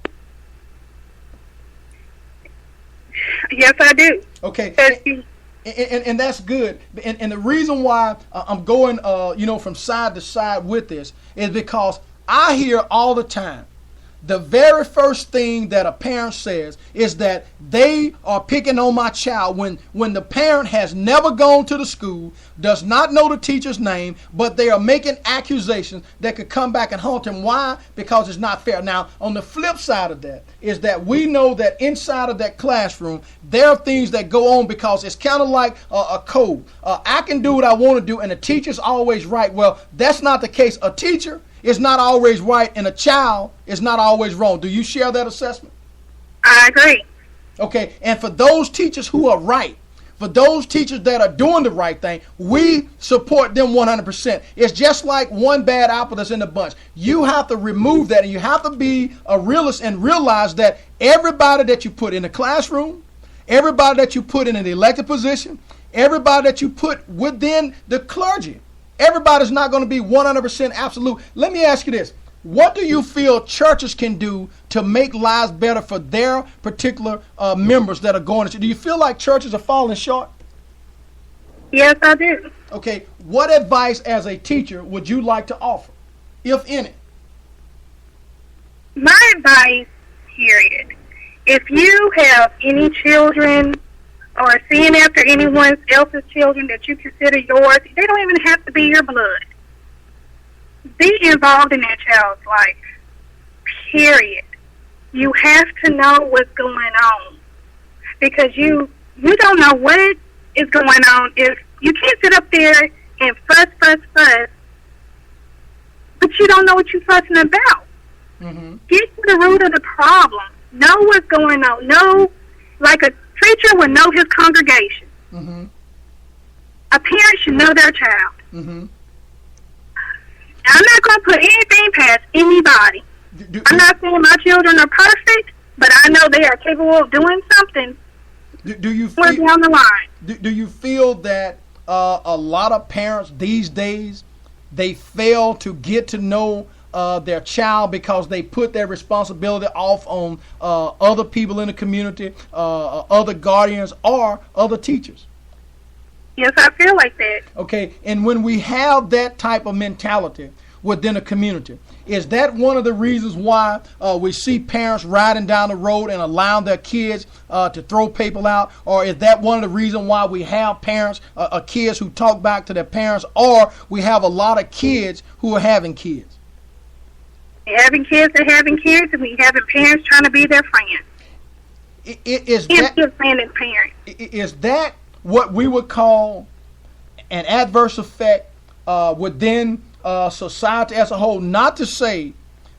Yes, I do. Okay. And that's good. And the reason why I'm going, from side to side with this is because I hear all the time the very first thing that a parent says is that they are picking on my child when the parent has never gone to the school, does not know the teacher's name, but they are making accusations that could come back and haunt them. Why? Because it's not fair. Now, on the flip side of that is that we know that inside of that classroom, there are things that go on because it's kind of like a code. I can do what I want to do, and the teacher's always right. Well, that's not the case. A teacher is not always right, and a child is not always wrong. Do you share that assessment? I agree. Okay, and for those teachers who are right, For those teachers that are doing the right thing, we support them 100%. It's just like one bad apple that's in the bunch. You have to remove that, and you have to be a realist and realize that everybody that you put in the classroom, everybody that you put in an elected position, everybody that you put within the clergy, everybody's not going to be 100% absolute. Let me ask you this. What do you feel churches can do to make lives better for their particular members that are going to? Do you feel like churches are falling short? Yes, I do. Okay, what advice as a teacher would you like to offer, if any? My advice, period. If you have any children or seeing after anyone else's children that you consider yours, they don't even have to be your blood. Be involved in that child's life, period. You have to know what's going on, because you don't know what is going on. If you can't sit up there and fuss, but you don't know what you're fussing about. Mm-hmm. Get to the root of the problem. Know what's going on. Know, like a preacher would know his congregation. Mm-hmm. A parent should know their child. Mm-hmm. I'm not going to put anything past anybody. I'm not saying my children are perfect, but I know they are capable of doing something. Do you feel down the line? Do you feel that a lot of parents these days, they fail to get to know their child because they put their responsibility off on other people in the community, other guardians, or other teachers? Yes, I feel like that. Okay, and when we have that type of mentality within a community, is that one of the reasons why we see parents riding down the road and allowing their kids to throw people out? Or is that one of the reasons why we have parents, kids who talk back to their parents, or we have a lot of kids who are having kids? Having kids are having kids, and we having parents trying to be their friends. Is that what we would call an adverse effect within society as a whole? Not to say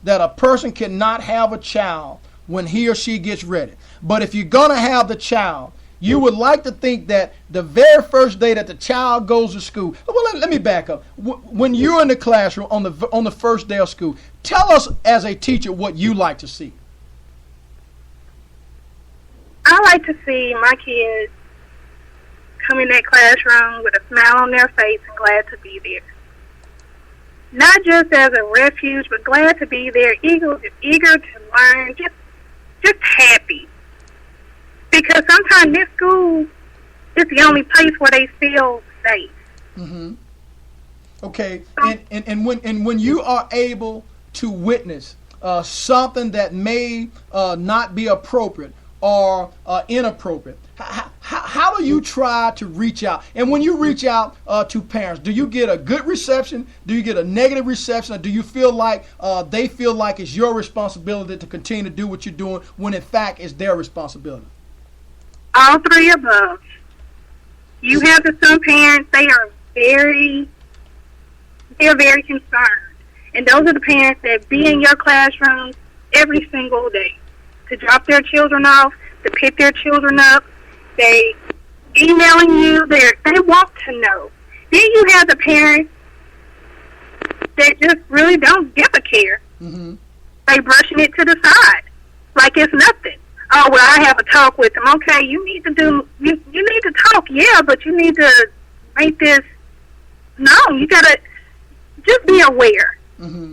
that a person cannot have a child when he or she gets ready, but if you're going to have the child, you would like to think that the very first day that the child goes to school, well, let me back up. When you're in the classroom on the first day of school, tell us as a teacher what you like to see. I like to see my kids come in that classroom with a smile on their face and glad to be there. Not just as a refuge, but glad to be there, eager to learn, just happy. Because sometimes this school is the only place where they feel safe. Mm-hmm. Okay, and when you are able to witness something that may not be appropriate or inappropriate, how do you try to reach out? And when you reach out to parents, do you get a good reception? Do you get a negative reception? Or do you feel like they feel like it's your responsibility to continue to do what you're doing when in fact it's their responsibility? All three above. You have some parents, they're very concerned. And those are the parents that be in your classroom every single day to drop their children off, to pick their children up. They emailing you. They want to know. Then you have the parents that just really don't give a care. Mm-hmm. They brushing it to the side like it's nothing. Oh, well, I have a talk with them. Okay, you need to talk, yeah, but you need to make this known. You got to just be aware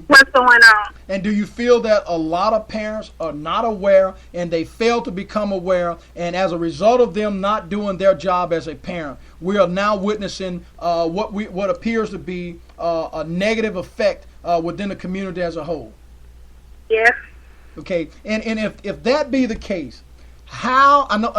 what's going on. And do you feel that a lot of parents are not aware and they fail to become aware, and as a result of them not doing their job as a parent, we are now witnessing what appears to be a negative effect within the community as a whole? Yes. Okay, and if that be the case, how I know.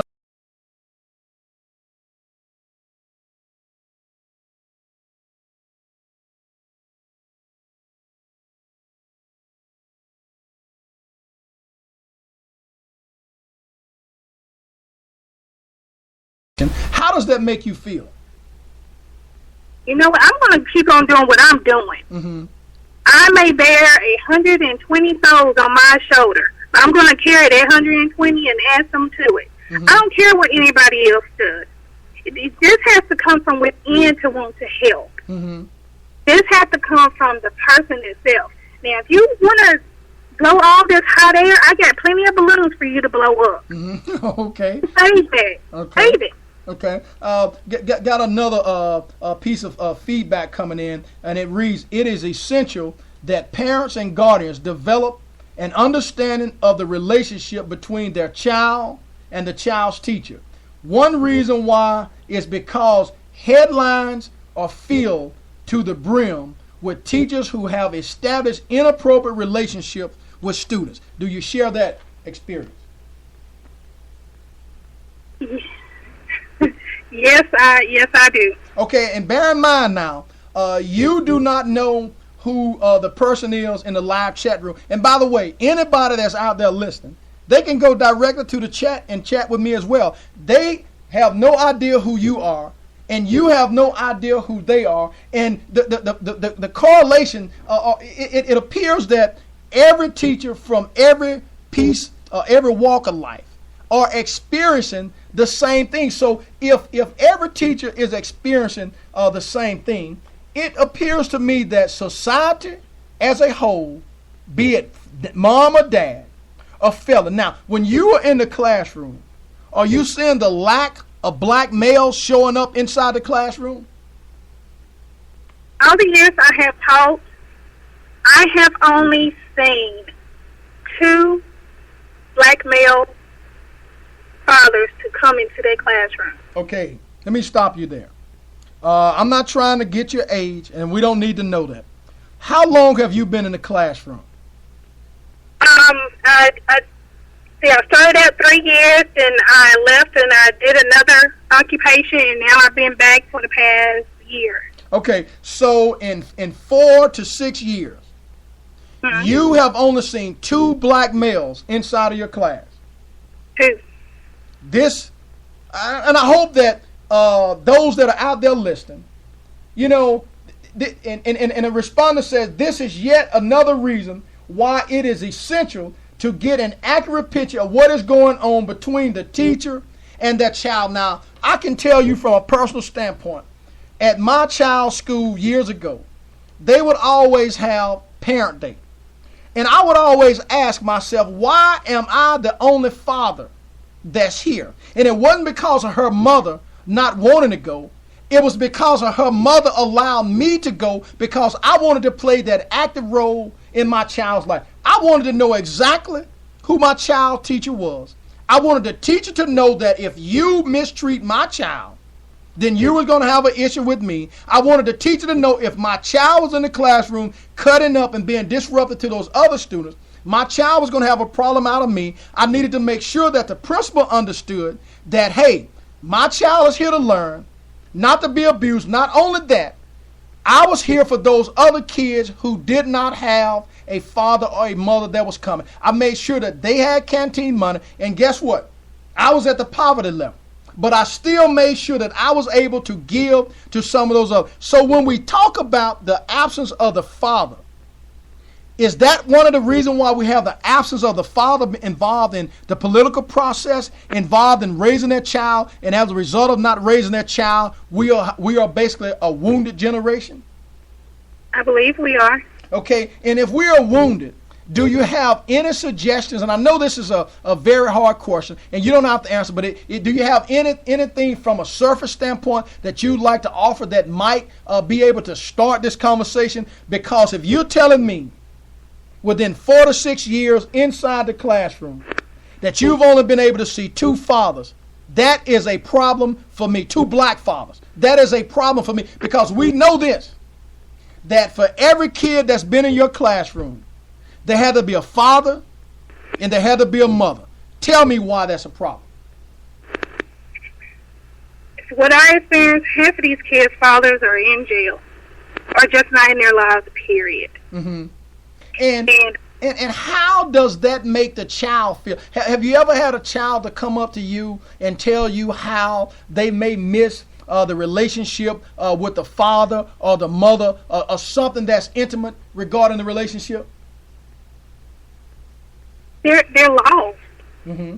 How does that make you feel? You know what? I'm going to keep on doing what I'm doing. Mm-hmm. I may bear 120 souls on my shoulder, but I'm going to carry that 120 and add some to it. Mm-hmm. I don't care what anybody else does. this has to come from within to want to help. Mm-hmm. This has to come from the person itself. Now, if you want to blow all this hot air, I got plenty of balloons for you to blow up. Mm-hmm. Okay. Save that. Okay. Save it. Okay. Got another piece of feedback coming in, and it reads, it is essential that parents and guardians develop an understanding of the relationship between their child and the child's teacher. One reason why is because headlines are filled to the brim with teachers who have established inappropriate relationships with students. Do you share that experience? Yes, I do. Okay, and bear in mind now, you do not know who the person is in the live chat room. And by the way, anybody that's out there listening, they can go directly to the chat and chat with me as well. They have no idea who you are, and you have no idea who they are. And the correlation, it appears that every teacher from every piece, every walk of life are experiencing the same thing. So if every teacher is experiencing the same thing, it appears to me that society as a whole, be it mom or dad, or fella. Now, when you are in the classroom, are you seeing the lack of black males showing up inside the classroom? All the years I have taught, I have only seen 2 black male fathers to come into their classroom. Okay, let me stop you there. I'm not trying to get your age, and we don't need to know that. How long have you been in the classroom? I started out 3 years, and I left, and I did another occupation, and now I've been back for the past year. Okay, so in 4 to 6 years, you have only seen 2 black males inside of your class. 2. This, and I hope that those that are out there listening, you know, and a respondent says this is yet another reason why it is essential to get an accurate picture of what is going on between the teacher and that child. Now, I can tell you from a personal standpoint, at my child's school years ago, they would always have parent day. And I would always ask myself, why am I the only father that's here? And it wasn't because of her mother not wanting to go. It was because of her mother allowed me to go, because I wanted to play that active role in my child's life. I wanted to know exactly who my child teacher was. I wanted the teacher to know that if you mistreat my child, then you were going to have an issue with me. I wanted the teacher to know if my child was in the classroom cutting up and being disruptive to those other students, my child was going to have a problem out of me. I needed to make sure that the principal understood that, hey, my child is here to learn, not to be abused. Not only that, I was here for those other kids who did not have a father or a mother that was coming. I made sure that they had canteen money, and guess what? I was at the poverty level, but I still made sure that I was able to give to some of those others. So when we talk about the absence of the father, is that one of the reasons why we have the absence of the father involved in the political process, involved in raising their child, and as a result of not raising their child, we are basically a wounded generation? I believe we are. Okay, and if we are wounded, do you have any suggestions? And I know this is a very hard question, and you don't have to answer, but do you have anything from a surface standpoint that you'd like to offer that might be able to start this conversation? Because if you're telling me within 4 to 6 years inside the classroom that you've only been able to see 2 fathers, that is a problem for me. 2 black fathers. That is a problem for me, because we know this, that for every kid that's been in your classroom, there had to be a father and there had to be a mother. Tell me why that's a problem. What I experience, half of these kids' fathers are in jail or just not in their lives, period. Mm-hmm. And how does that make the child feel? Have you ever had a child to come up to you and tell you how they may miss the relationship with the father or the mother, or something that's intimate regarding the relationship? They're lost. Mm-hmm.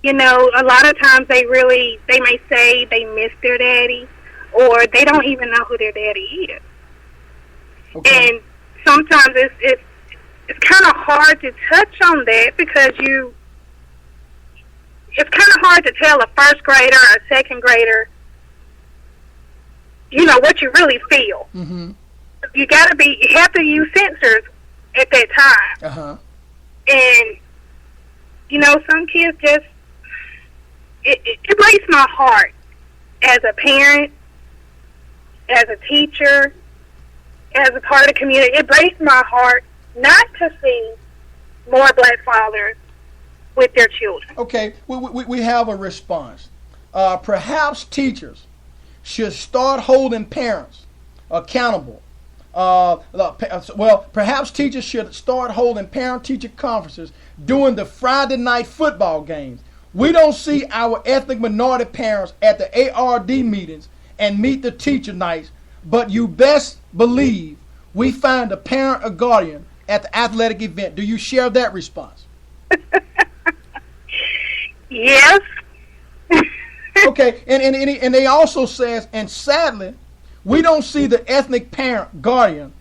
You know, a lot of times they may say they miss their daddy, or they don't even know who their daddy is. Okay. And sometimes it's kind of hard to touch on that because it's kind of hard to tell a first grader or a second grader, you know, what you really feel. Mm-hmm. You have to use sensors at that time. Uh-huh. And, you know, some kids just, it breaks my heart as a parent, as a teacher, as a part of the community. It breaks my heart not to see more black fathers with their children. Okay, we have a response. Perhaps teachers should start holding parents accountable. Perhaps teachers should start holding parent-teacher conferences during the Friday night football games. We don't see our ethnic minority parents at the ARD meetings and meet the teacher nights, but you best believe we find a parent or guardian at the athletic event. Do you share that response? Yes. Okay, and they also says, and sadly, we don't see the ethnic parent guardian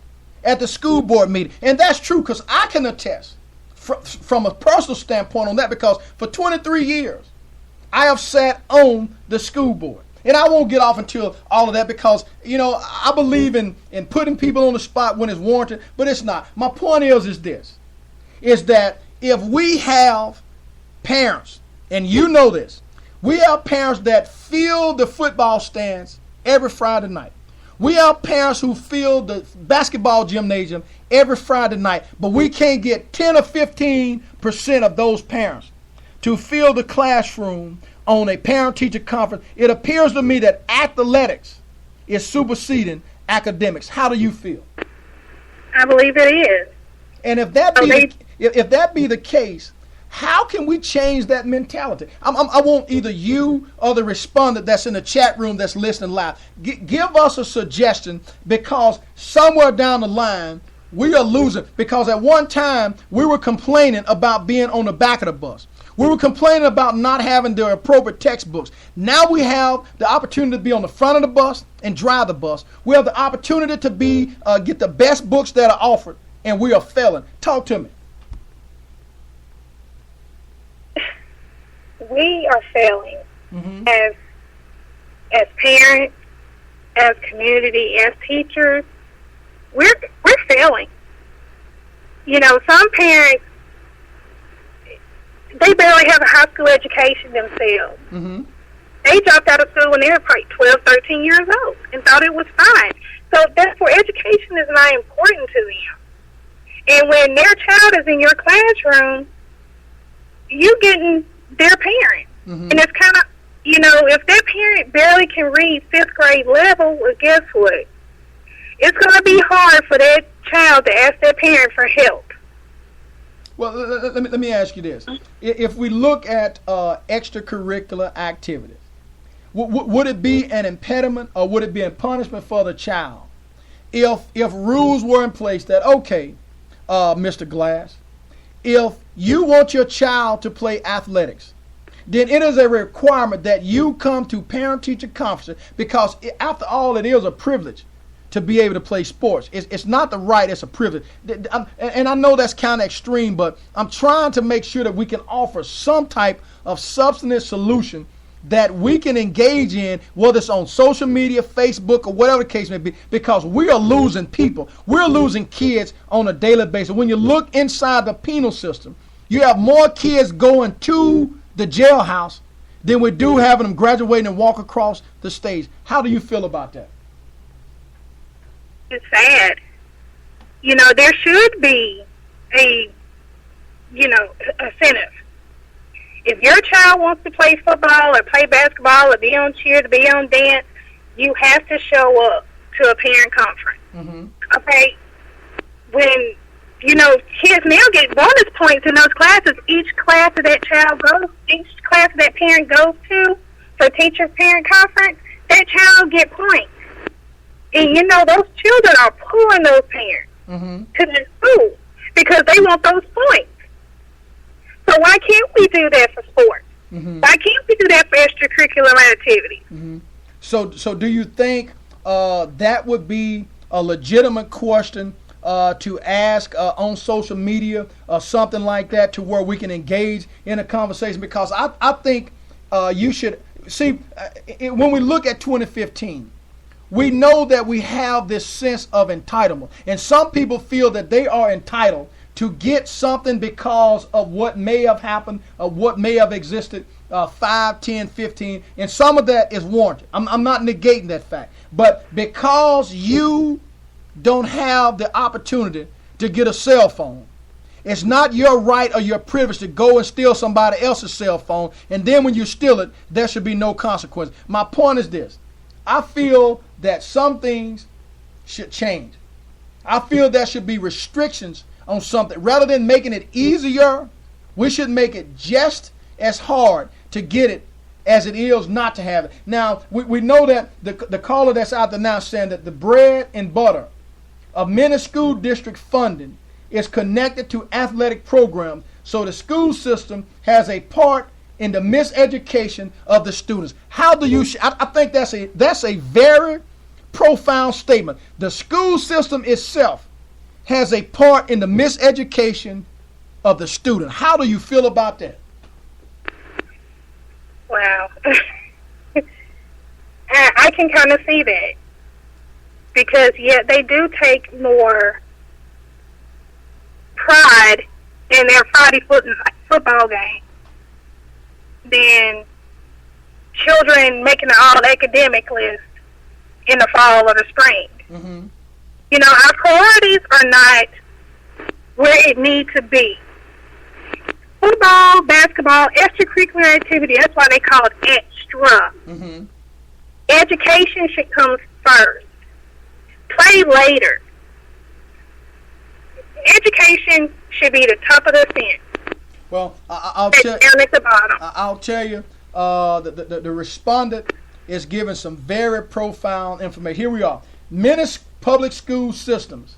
at the school board meeting. And that's true, because I can attest from a personal standpoint on that, because for 23 years, I have sat on the school board. And I won't get off into all of that because, you know, I believe in putting people on the spot when it's warranted, but it's not. My point is that if we have parents, and you know this, we have parents that fill the football stands every Friday night. We have parents who fill the basketball gymnasium every Friday night, but we can't get 10 or 15% of those parents to fill the classroom on a parent-teacher conference. It appears to me that athletics is superseding academics. How do you feel? I believe it is. And if that be the case, how can we change that mentality? I want either you or the respondent that's in the chat room that's listening live. Give us a suggestion, because somewhere down the line, we are losing. Because at one time, we were complaining about being on the back of the bus. We were complaining about not having the appropriate textbooks. Now we have the opportunity to be on the front of the bus and drive the bus. We have the opportunity to get the best books that are offered, and we are failing. Talk to me. We are failing as parents, as community, as teachers. We're failing. You know, some parents, they barely have a high school education themselves. Mm-hmm. They dropped out of school when they were probably 12, 13 years old and thought it was fine. So therefore, education is not important to them. And when their child is in your classroom, you're getting their parent. Mm-hmm. And it's kind of, you know, if their parent barely can read 5th grade level, well, guess what? It's going to be hard for that child to ask their parent for help. Well, let me ask you this. If we look at extracurricular activities, would it be an impediment or would it be a punishment for the child if rules were in place that, okay, Mr. Glass, if you want your child to play athletics, then it is a requirement that you come to parent-teacher conferences, because after all, it is a privilege to be able to play sports. It's not the right, it's a privilege. And I know that's kind of extreme, but I'm trying to make sure that we can offer some type of substantive solution that we can engage in, whether it's on social media, Facebook, or whatever the case may be, because we are losing people. We're losing kids on a daily basis. When you look inside the penal system, you have more kids going to the jailhouse than we do having them graduate and walk across the stage. How do you feel about that? It's sad. You know, there should be a incentive. If your child wants to play football or play basketball or be on cheer, to be on dance, you have to show up to a parent conference. Mm-hmm. Okay? When, you know, kids now get bonus points in those classes. Each class that parent goes to for teacher-parent conference, that child get points. And, you know, those children are pulling those parents to the school because they want those points. So why can't we do that for sports? Why can't we do that for extracurricular activities? So do you think that would be a legitimate question to ask on social media or something like that, to where we can engage in a conversation? Because I think you should see, when we look at 2015, we know that we have this sense of entitlement, and some people feel that they are entitled to get something because of what may have happened, or what may have existed 5, 10, 15, and some of that is warranted. I'm not negating that fact. But because you don't have the opportunity to get a cell phone, it's not your right or your privilege to go and steal somebody else's cell phone, and then when you steal it, there should be no consequence. My point is this. I feel that some things should change. I feel there should be restrictions on something. Rather than making it easier, we should make it just as hard to get it as it is not to have it. Now, we know that the caller that's out there now saying that the bread and butter of many school district funding is connected to athletic programs, so the school system has a part in the miseducation of the students. How do you? I think that's a very profound statement. The school system itself has a part in the miseducation of the student. How do you feel about that? Wow. I can kind of see that. Because, yeah, they do take more pride in their Friday football game than children making an all-academic list in the fall or the spring. Mm-hmm. You know, our priorities are not where it needs to be. Football, basketball, extracurricular activity, that's why they call it extra. Mm-hmm. Education should come first. Play later. Education should be the top of the fence. Well, I'll down at the bottom. I'll tell you, the respondent is giving some very profound information. Here we are. Many public school systems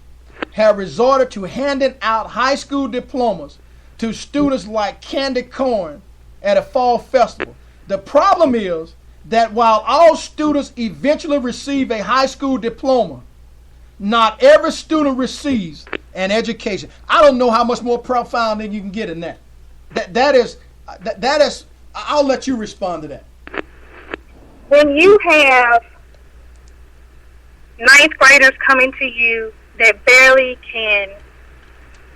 have resorted to handing out high school diplomas to students like candy corn at a fall festival. The problem is that while all students eventually receive a high school diploma, not every student receives an education. I don't know how much more profound than you can get in that. That is. I'll let you respond to that. When you have ninth graders coming to you that barely can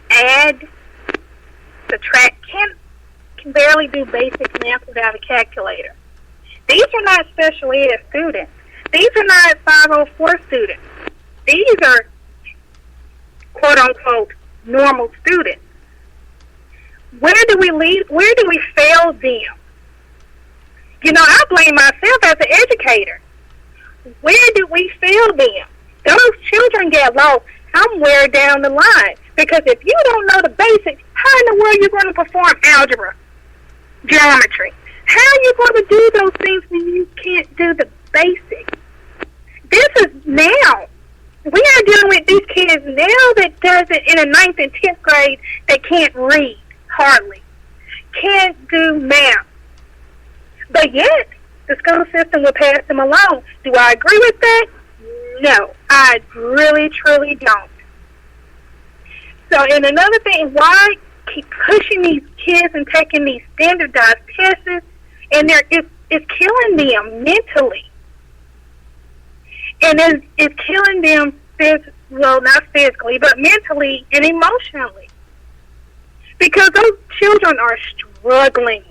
add, subtract, can barely do basic math without a calculator. These are not special ed students. These are not 504 students. These are, quote unquote, normal students. Where do we fail them? You know, I blame myself as an educator. Where do we fail them? Those children get lost somewhere down the line. Because if you don't know the basics, how in the world are you going to perform algebra, geometry? How are you going to do those things when you can't do the basics? This is now. We are dealing with these kids now that does it in the 9th and 10th grade that can't read, hardly. Can't do math. But yet, the school system will pass them along. Do I agree with that? No, I really, truly don't. So, and another thing, why keep pushing these kids and taking these standardized tests, and it's killing them mentally. And it's killing them, well, not physically, but mentally and emotionally. Because those children are struggling.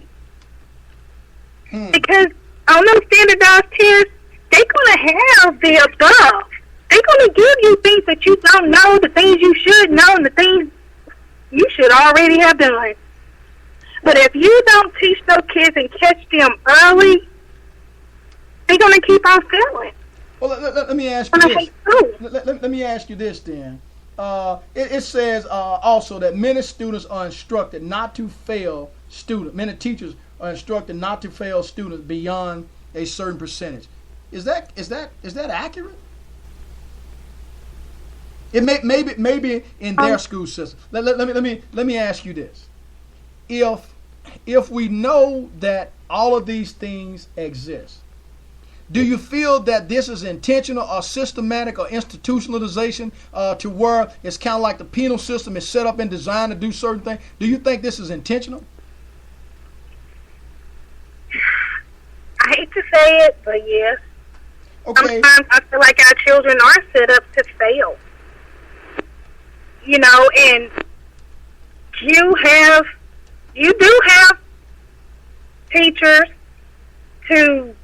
Because on those standardized tests, they're going to have the above. They're going to give you things that you don't know, the things you should know, and the things you should already have done. But if you don't teach those kids and catch them early, they're going to keep on failing. Well, let me ask you this. Let me ask you this then. It says also that many students are instructed not to fail students. Many teachers are instructed not to fail students beyond a certain percentage. Is that accurate? It maybe in their school system. Let me ask you this: if if we know that all of these things exist, do you feel that this is intentional or systematic or institutionalization to where it's kind of like the penal system is set up and designed to do certain things? Do you think this is intentional? I hate to say it, but yes. Okay. Sometimes I feel like our children are set up to fail. You know, and you do have teachers to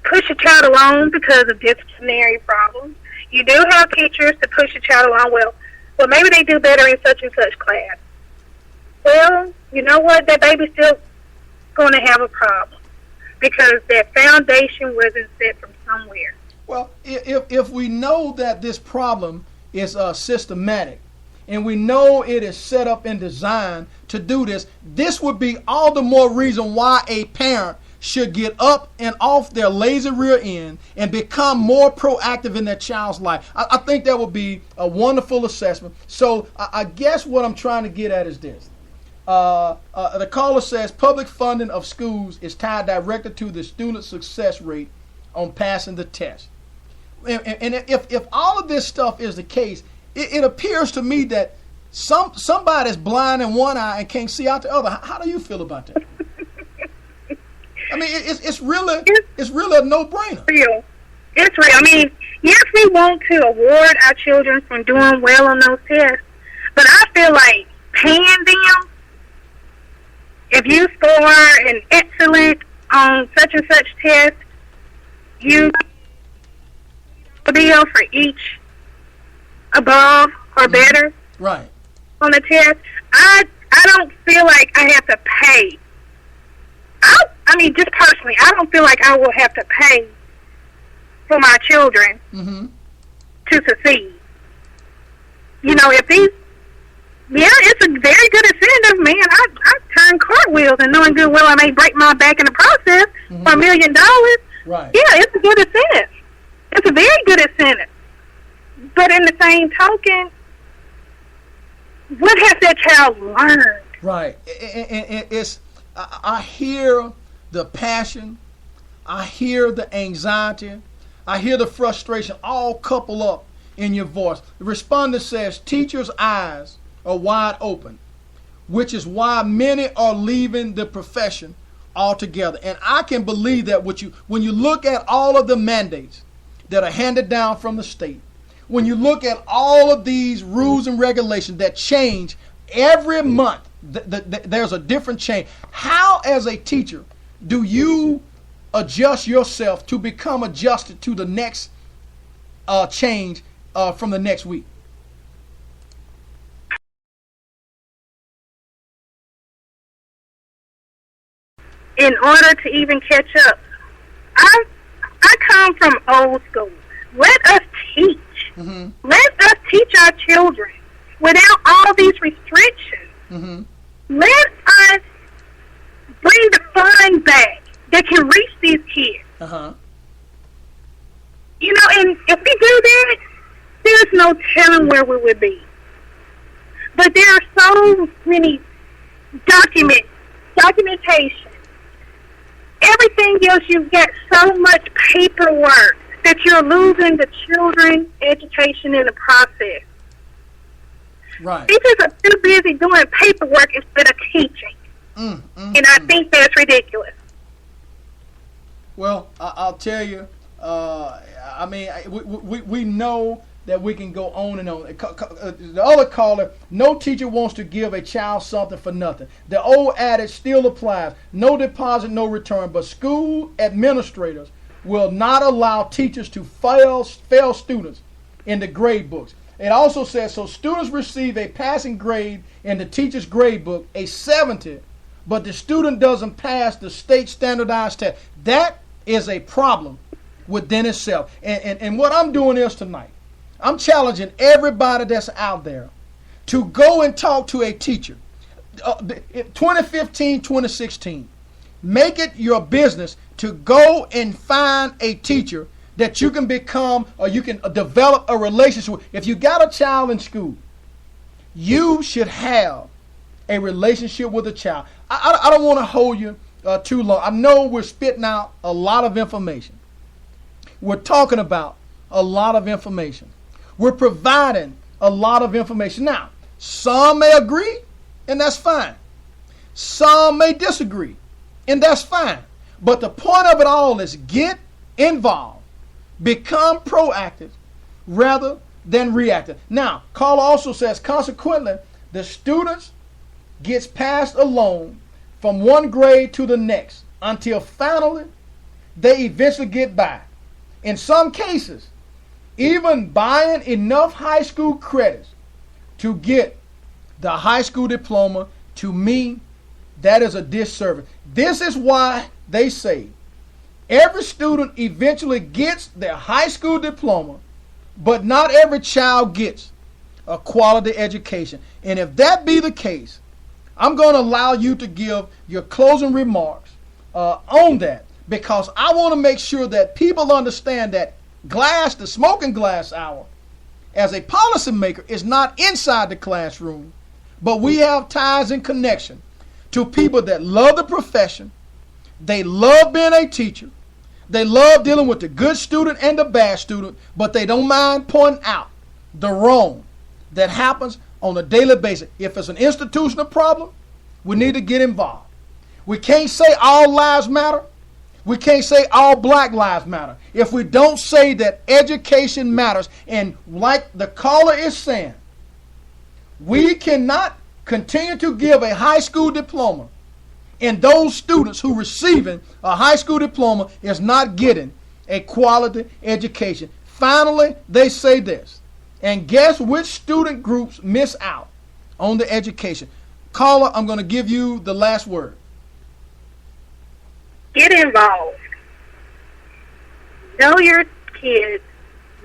push a child along because of disciplinary problems. You do have teachers to push a child along. Well, maybe they do better in such and such class. Well, you know what? That baby's still going to have a problem because their foundation wasn't set from somewhere. Well, if we know that this problem is systematic, and we know it is set up and designed to do this, this would be all the more reason why a parent should get up and off their lazy rear end and become more proactive in their child's life. I think that would be a wonderful assessment. So I guess what I'm trying to get at is this. The caller says public funding of schools is tied directly to the student success rate on passing the test. And if all of this stuff is the case, it appears to me that somebody's blind in one eye and can't see out the other. How do you feel about that? I mean, it's really a no-brainer. Real. It's real. I mean, yes, we want to award our children from doing well on those tests, but I feel like paying them, if you score an excellent on such and such test, you deal for each above or better right on the test. I don't feel like I have to pay. I mean, just personally, I don't feel like I will have to pay for my children to succeed. You know, if these, it's a very good incentive, man. I turn cartwheels and knowing good well I may break my back in the process for $1 million. Right. Yeah, it's a good incentive. It's a very good incentive. But in the same token, what has that child learned? Right. It's I hear the passion, I hear the anxiety, I hear the frustration all coupled up in your voice. The respondent says teachers' eyes are wide open, which is why many are leaving the profession altogether. And I can believe that when you look at all of the mandates that are handed down from the state, when you look at all of these rules and regulations that change every month, there's a different change. How, as a teacher, do you adjust yourself to become adjusted to the next change from the next week? In order to even catch up, I come from old school. Let us teach. Let us teach our children without all these restrictions. Let us bring the fun back that can reach these kids. You know, and if we do that, there's no telling where we would be. But there are so many documentation. Everything else, you've got so much paperwork that you're losing the children's education in the process. Right. Teachers are too busy doing paperwork instead of teaching. And I think that's ridiculous. Well, I'll tell you, I mean, we know that we can go on and on. The other caller, no teacher wants to give a child something for nothing. The old adage still applies. No deposit, no return. But school administrators will not allow teachers to fail students in the grade books. It also says, so students receive a passing grade in the teacher's grade book, a 70, but the student doesn't pass the state standardized test. That is a problem within itself. And what I'm doing is tonight, I'm challenging everybody that's out there to go and talk to a teacher. 2015, 2016, make it your business to go and find a teacher that you can become or you can develop a relationship with. If you got a child in school, you should have a relationship with a child. I don't want to hold you too long. I know we're spitting out a lot of information. We're talking about a lot of information. We're providing a lot of information. Now, some may agree, and that's fine. Some may disagree, and that's fine. But the point of it all is get involved. Become proactive rather than reactive. Now, Carla also says, consequently, the students gets passed along from one grade to the next until finally they eventually get by. In some cases, even buying enough high school credits to get the high school diploma, to me, that is a disservice. This is why they say every student eventually gets their high school diploma, but not every child gets a quality education. And if that be the case, I'm going to allow you to give your closing remarks on that, because I want to make sure that people understand that the Smoking Glass Hour, as a policymaker, is not inside the classroom, but we have ties and connection to people that love the profession. They love being a teacher. They love dealing with the good student and the bad student, but they don't mind pointing out the wrong that happens on a daily basis. If it's an institutional problem, we need to get involved. We can't say all lives matter. We can't say all black lives matter. If we don't say that education matters, and like the caller is saying, we cannot continue to give a high school diploma, and those students who receiving a high school diploma is not getting a quality education. Finally, they say this, and guess which student groups miss out on the education? Caller, I'm going to give you the last word. Get involved. Know your kids.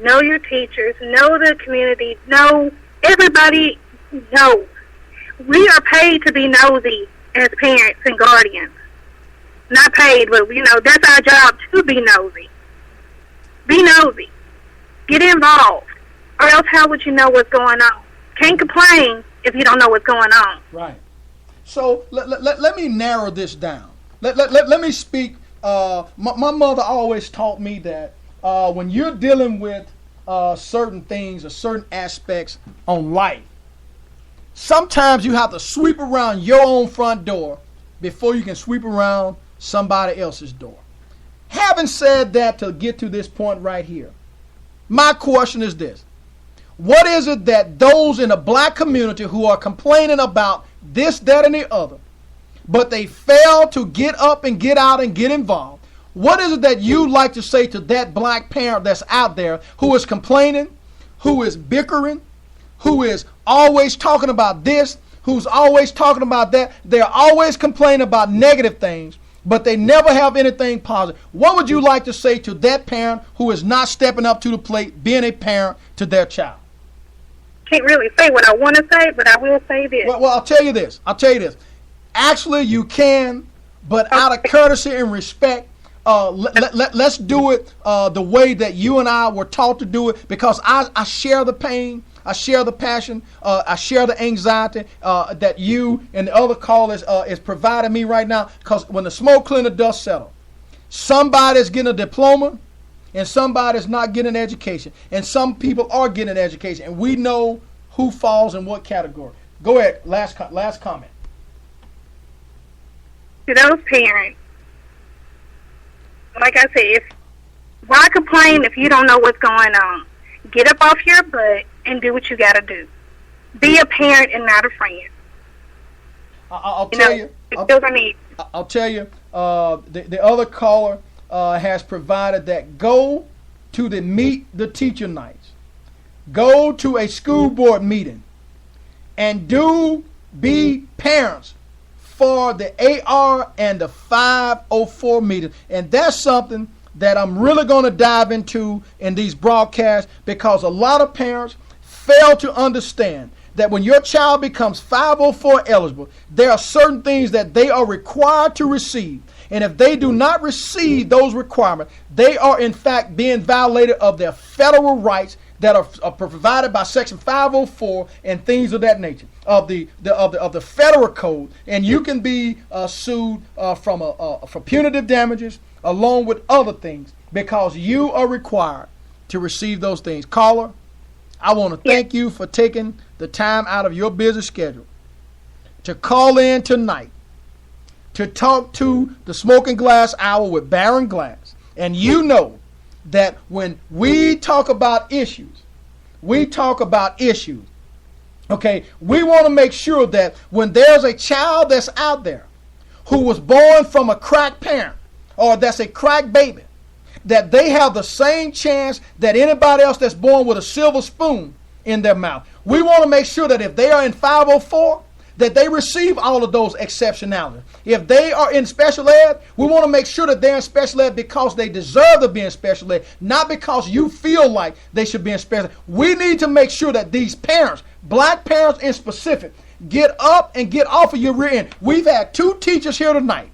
Know your teachers. Know the community. Know everybody. Knows. We are paid to be nosy as parents and guardians. Not paid, but that's our job, to be nosy. Be nosy. Get involved. Or else how would you know what's going on? Can't complain if you don't know what's going on. Right. So let me narrow this down. Let me speak. My mother always taught me that when you're dealing with certain things or certain aspects on life, sometimes you have to sweep around your own front door before you can sweep around somebody else's door. Having said that, to get to this point right here, my question is this. What is it that those in the black community who are complaining about this, that, and the other, but they fail to get up and get out and get involved, what is it that you like to say to that black parent that's out there who is complaining, who is bickering, who is always talking about this, who's always talking about that? They're always complaining about negative things, but they never have anything positive. What would you like to say to that parent who is not stepping up to the plate, being a parent to their child? Can't really say what I want to say, but I will say this. Well, I'll tell you this. Actually, you can, but out of courtesy and respect, let's do it the way that you and I were taught to do it, because I share the pain, I share the passion, I share the anxiety that you and the other callers is providing me right now, because when the smoke clear and the dust settle, somebody's getting a diploma and somebody's not getting an education, and some people are getting an education, and we know who falls in what category. Go ahead, last comment. To those parents, like I said, why complain if you don't know what's going on? Get up off your butt and do what you got to do. Be a parent and not a friend. I'll tell you. The other caller has provided that go to the Meet the Teacher nights. Go to a school board meeting and do be parents for the AR and the 504 meeting. And that's something that I'm really going to dive into in these broadcasts, because a lot of parents fail to understand that when your child becomes 504 eligible, there are certain things that they are required to receive. And if they do not receive those requirements, they are in fact being violated of their federal rights that are provided by Section 504 and things of that nature of the federal code, and you can be sued for punitive damages along with other things because you are required to receive those things. Caller, I want to thank you for taking the time out of your busy schedule to call in tonight to talk to the Smoking Glass Hour with Baron Glass. And you know that when we talk about issues, okay, we want to make sure that when there's a child that's out there who was born from a crack parent or that's a crack baby, that they have the same chance that anybody else that's born with a silver spoon in their mouth. We want to make sure that if they are in 504, that they receive all of those exceptionalities. If they are in special ed, we want to make sure that they're in special ed because they deserve to be in special ed, not because you feel like they should be in special ed. We need to make sure that these parents, black parents in specific, get up and get off of your rear end. We've had 2 teachers here tonight,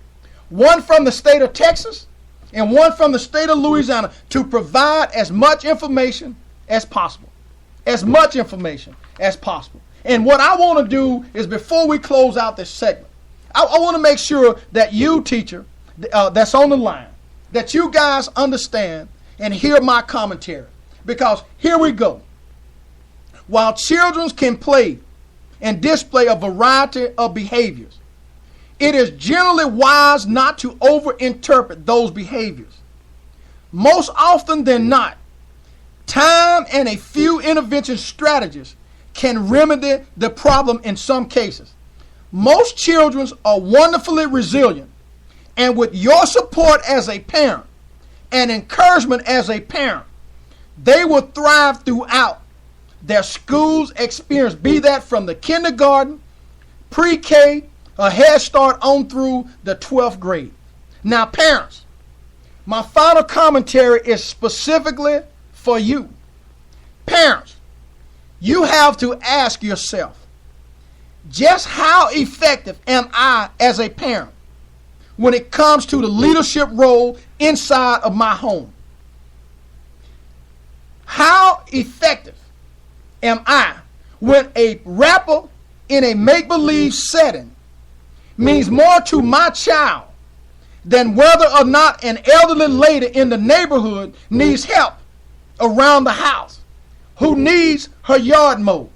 one from the state of Texas and one from the state of Louisiana, to provide as much information as possible. As much information as possible. And what I want to do is, before we close out this segment, I want to make sure that you, teacher, that's on the line, that you guys understand and hear my commentary. Because here we go. While children can play and display a variety of behaviors, it is generally wise not to overinterpret those behaviors. Most often than not, time and a few intervention strategies can remedy the problem in some cases. Most children are wonderfully resilient, and with your support as a parent and encouragement as a parent, they will thrive throughout their school's experience, be that from the kindergarten, pre-K, a Head Start on through the 12th grade. Now, parents, my final commentary is specifically for you. Parents, you have to ask yourself, just how effective am I as a parent when it comes to the leadership role inside of my home? How effective am I when a rapper in a make-believe setting means more to my child than whether or not an elderly lady in the neighborhood needs help around the house, who needs her yard mowed,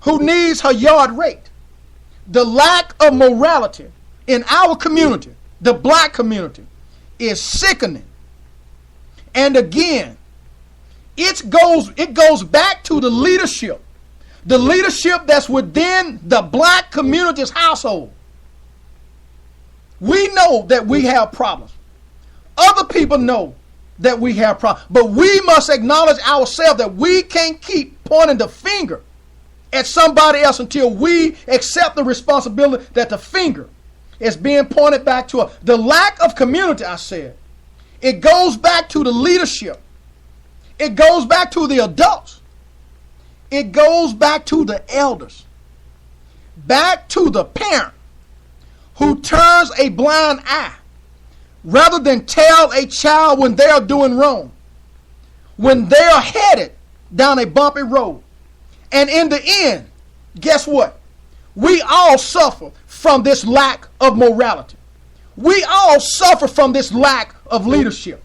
who needs her yard raked? The lack of morality in our community, the black community, is sickening. And again, it goes back to the leadership that's within the black community's household. We know that we have problems. Other people know that we have problems. But we must acknowledge ourselves that we can't keep pointing the finger at somebody else until we accept the responsibility that the finger is being pointed back to us. The lack of community, I said, it goes back to the leadership. It goes back to the adults. It goes back to the elders. Back to the parent who turns a blind eye rather than tell a child when they are doing wrong, when they are headed down a bumpy road. And in the end, guess what? We all suffer from this lack of morality. We all suffer from this lack of leadership.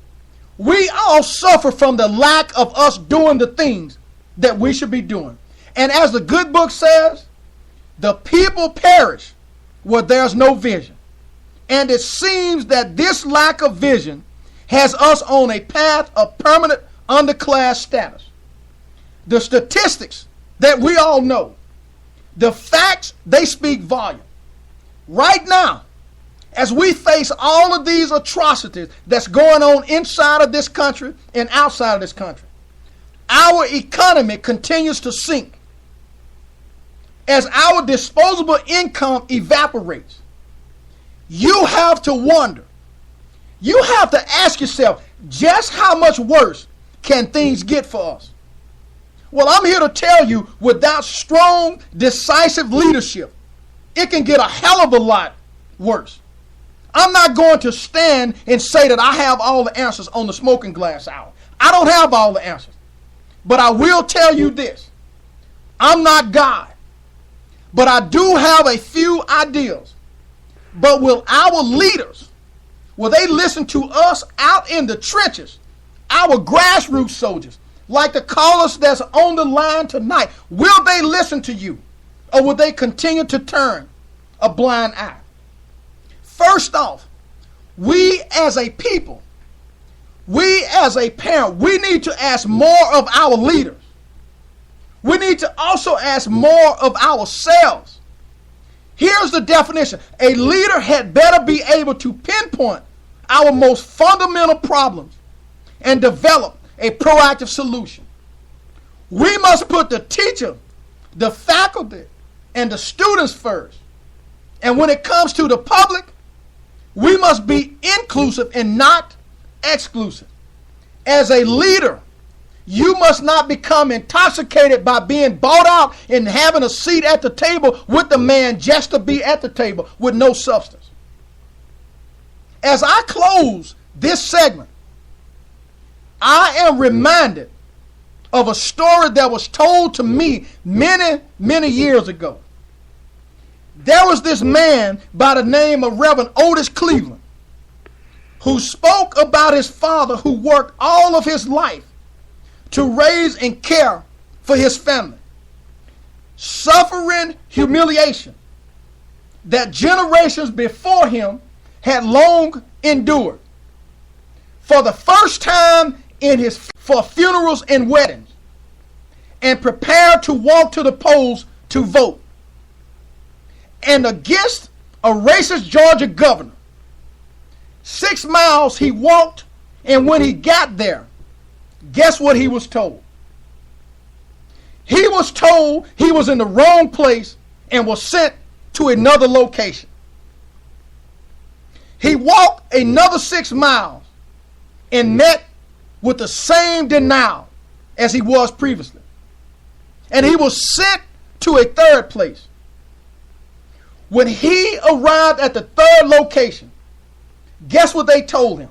We all suffer from the lack of us doing the things that we should be doing. And as the good book says, the people perish where there's no vision. And it seems that this lack of vision has us on a path of permanent underclass status. The statistics that we all know, the facts, they speak volume. Right now, as we face all of these atrocities that's going on inside of this country and outside of this country, our economy continues to sink as our disposable income evaporates. You have to wonder, you have to ask yourself, just how much worse can things get for us? Well, I'm here to tell you, without strong, decisive leadership, it can get a hell of a lot worse. I'm not going to stand and say that I have all the answers on the Smoking Glass Hour. I don't have all the answers. But I will tell you this. I'm not God. But I do have a few ideas. But will our leaders, will they listen to us out in the trenches, our grassroots soldiers, like the callers that's on the line tonight? Will they listen to you? Or will they continue to turn a blind eye? First off, we as a people, we as a parent, we need to ask more of our leaders. We need to also ask more of ourselves. Here's the definition. A leader had better be able to pinpoint our most fundamental problems and develop a proactive solution. We must put the teacher, the faculty, and the students first. And when it comes to the public, we must be inclusive and not exclusive. As a leader, you must not become intoxicated by being bought out and having a seat at the table with the man just to be at the table with no substance. As I close this segment, I am reminded of a story that was told to me many, many years ago. There was this man by the name of Reverend Otis Cleveland who spoke about his father who worked all of his life to raise and care for his family, suffering humiliation that generations before him had long endured. For the first time for funerals and weddings, and prepared to walk to the polls to vote. And against a racist Georgia governor, 6 miles he walked, and when he got there, guess what he was told? He was told he was in the wrong place and was sent to another location. He walked another 6 miles and met with the same denial as he was previously. And he was sent to a third place. When he arrived at the third location, guess what they told him?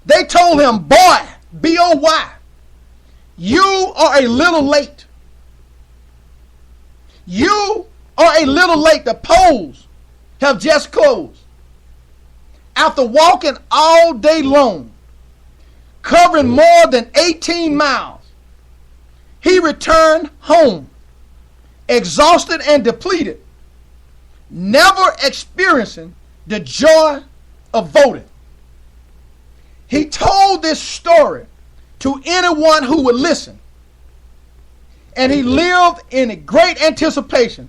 They told him, boy, B-O-Y, you are a little late. You are a little late. The polls have just closed. After walking all day long, covering more than 18 miles, he returned home, exhausted and depleted, never experiencing the joy of voting. He told this story to anyone who would listen, and he lived in a great anticipation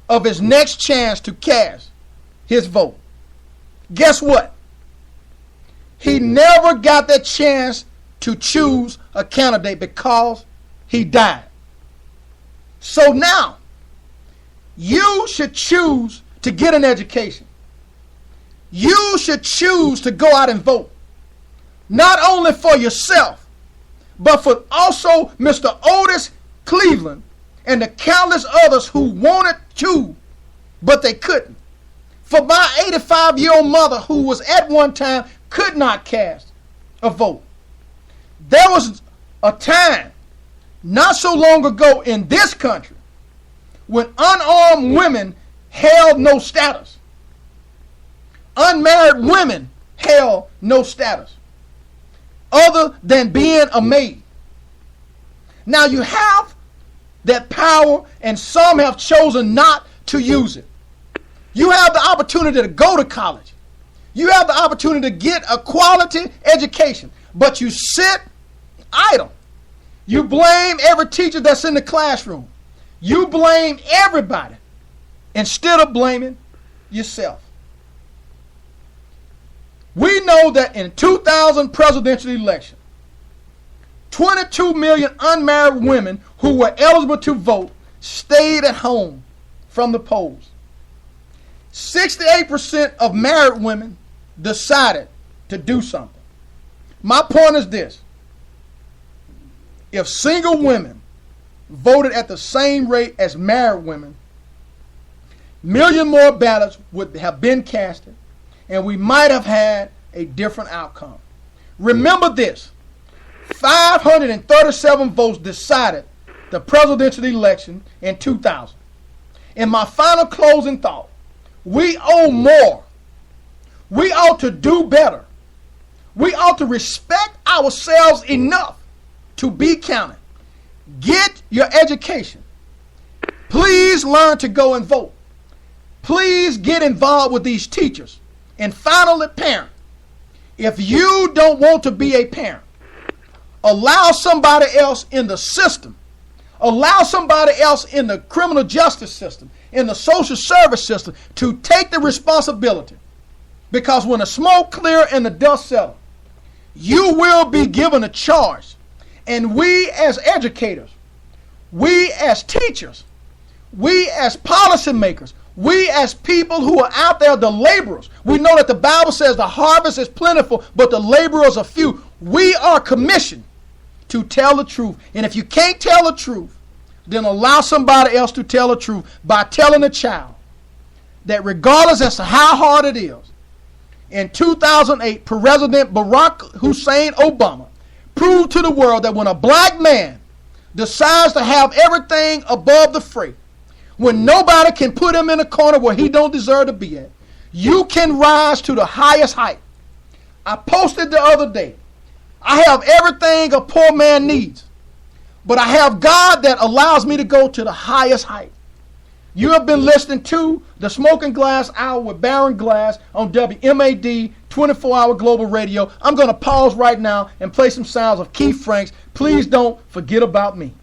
of his next chance to cast his vote. Guess what? He never got that chance to choose a candidate because he died. So now, you should choose to get an education. You should choose to go out and vote. Not only for yourself, but for also Mr. Otis Cleveland and the countless others who wanted to, but they couldn't. For my 85-year-old mother who was at one time could not cast a vote. There was a time not so long ago in this country when unarmed women held no status. Unmarried women held no status other than being a maid. Now you have that power, and some have chosen not to use it. You have the opportunity to go to college. You have the opportunity to get a quality education, but you sit idle. You blame every teacher that's in the classroom. You blame everybody instead of blaming yourself. We know that in 2000 presidential election, 22 million unmarried women who were eligible to vote stayed at home from the polls. 68% of married women decided to do something. My point is this. If single women voted at the same rate as married women, million more ballots would have been casted, and we might have had a different outcome. Remember this. 537 votes decided the presidential election in 2000. In my final closing thought, we owe more. We ought to do better. We ought to respect ourselves enough to be counted. Get your education. Please learn to go and vote. Please get involved with these teachers. And finally, parent, if you don't want to be a parent, allow somebody else in the system, allow somebody else in the criminal justice system, in the social service system to take the responsibility. Because when the smoke clears and the dust settles, you will be given a charge. And we as educators, we as teachers, we as policymakers, we as people who are out there, the laborers, we know that the Bible says the harvest is plentiful, but the laborers are few. We are commissioned to tell the truth. And if you can't tell the truth, then allow somebody else to tell the truth by telling a child that regardless as to how hard it is, in 2008, President Barack Hussein Obama proved to the world that when a black man decides to have everything above the fray, when nobody can put him in a corner where he don't deserve to be at, you can rise to the highest height. I posted the other day, I have everything a poor man needs, but I have God that allows me to go to the highest height. You have been listening to the Smoking Glass Hour with Baron Glass on WMAD 24-hour global radio. I'm going to pause right now and play some sounds of Keith Franks. Please don't forget about me.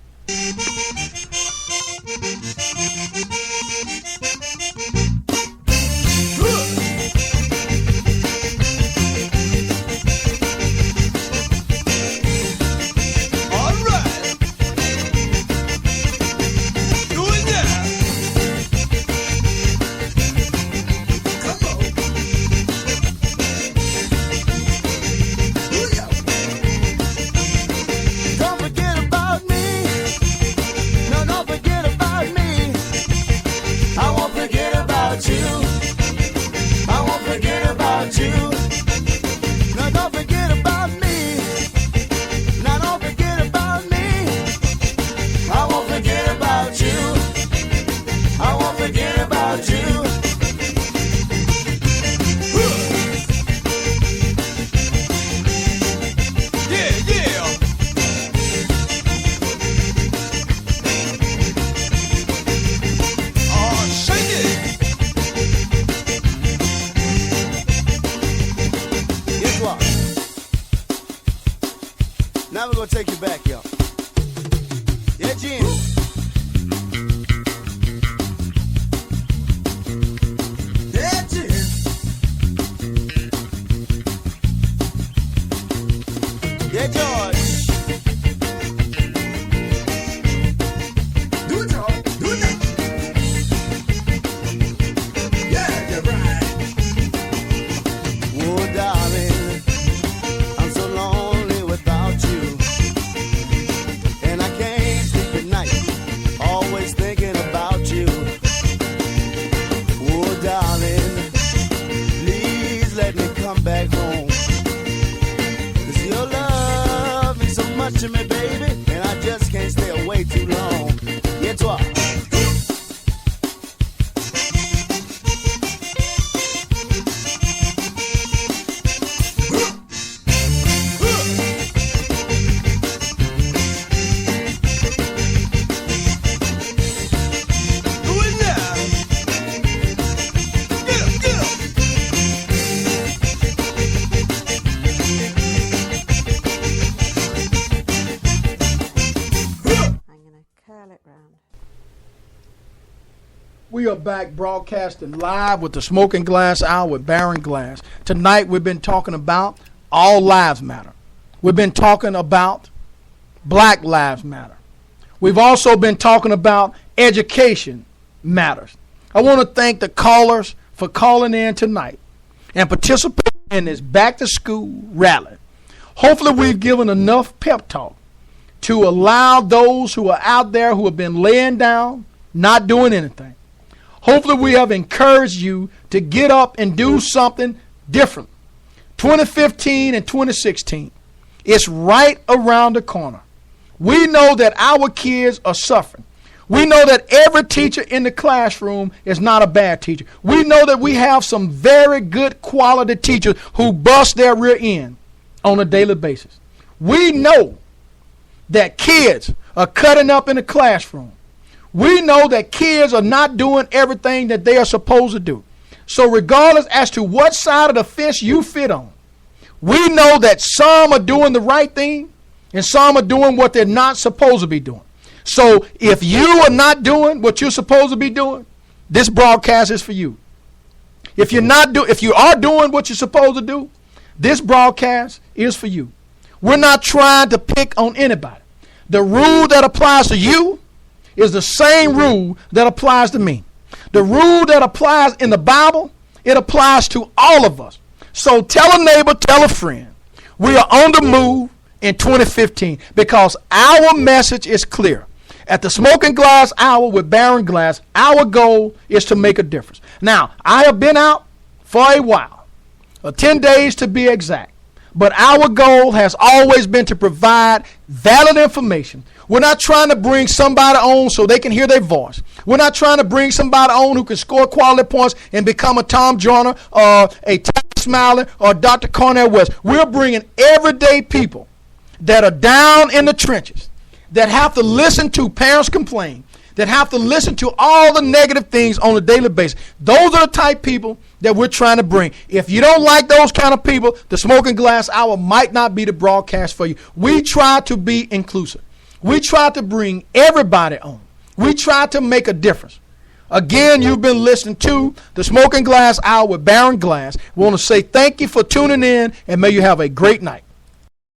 Now we're going to take you back, y'all. Yeah, Gene. Yeah, Gene. Yeah, George. Do it, George. Do it now. Yeah, you're right. Oh, darling, I'm so lonely without you. And I can't sleep at night, always thinking about you. Oh, darling, please let me come back home. 'Cause your love means so much to me, baby, and I just can't stay away too long. Yeah, toi. We are back broadcasting live with the Smoking Glass Hour with Baron Glass. Tonight we've been talking about All Lives Matter. We've been talking about Black Lives Matter. We've also been talking about Education Matters. I want to thank the callers for calling in tonight and participating in this back to school rally. Hopefully we've given enough pep talk to allow those who are out there who have been laying down, not doing anything. Hopefully we have encouraged you to get up and do something different. 2015 and 2016 It's right around the corner. We know that our kids are suffering. We know that every teacher in the classroom is not a bad teacher. We know that we have some very good quality teachers who bust their rear end on a daily basis. We know that kids are cutting up in the classroom. We know that kids are not doing everything that they are supposed to do. So regardless as to what side of the fence you fit on, we know that some are doing the right thing and some are doing what they're not supposed to be doing. So if you are not doing what you're supposed to be doing, this broadcast is for you. If you are doing what you're supposed to do, this broadcast is for you. We're not trying to pick on anybody. The rule that applies to you is the same rule that applies to me. The rule that applies in the Bible, it applies to all of us. So tell a neighbor, tell a friend. We are on the move in 2015 because our message is clear. At the Smoking Glass Hour with Baron Glass, our goal is to make a difference. Now, I have been out for a while, 10 days to be exact. But our goal has always been to provide valid information. We're not trying to bring somebody on so they can hear their voice. We're not trying to bring somebody on who can score quality points and become a Tom Joyner or a Ty Smiley or Dr. Cornel West. We're bringing everyday people that are down in the trenches, that have to listen to parents complain, that have to listen to all the negative things on a daily basis. Those are the type people that we're trying to bring. If you don't like those kind of people, the Smoking Glass Hour might not be the broadcast for you. We try to be inclusive. We try to bring everybody on. We try to make a difference. Again, you've been listening to the Smoking Glass Hour with Baron Glass. We want to say thank you for tuning in, and may you have a great night.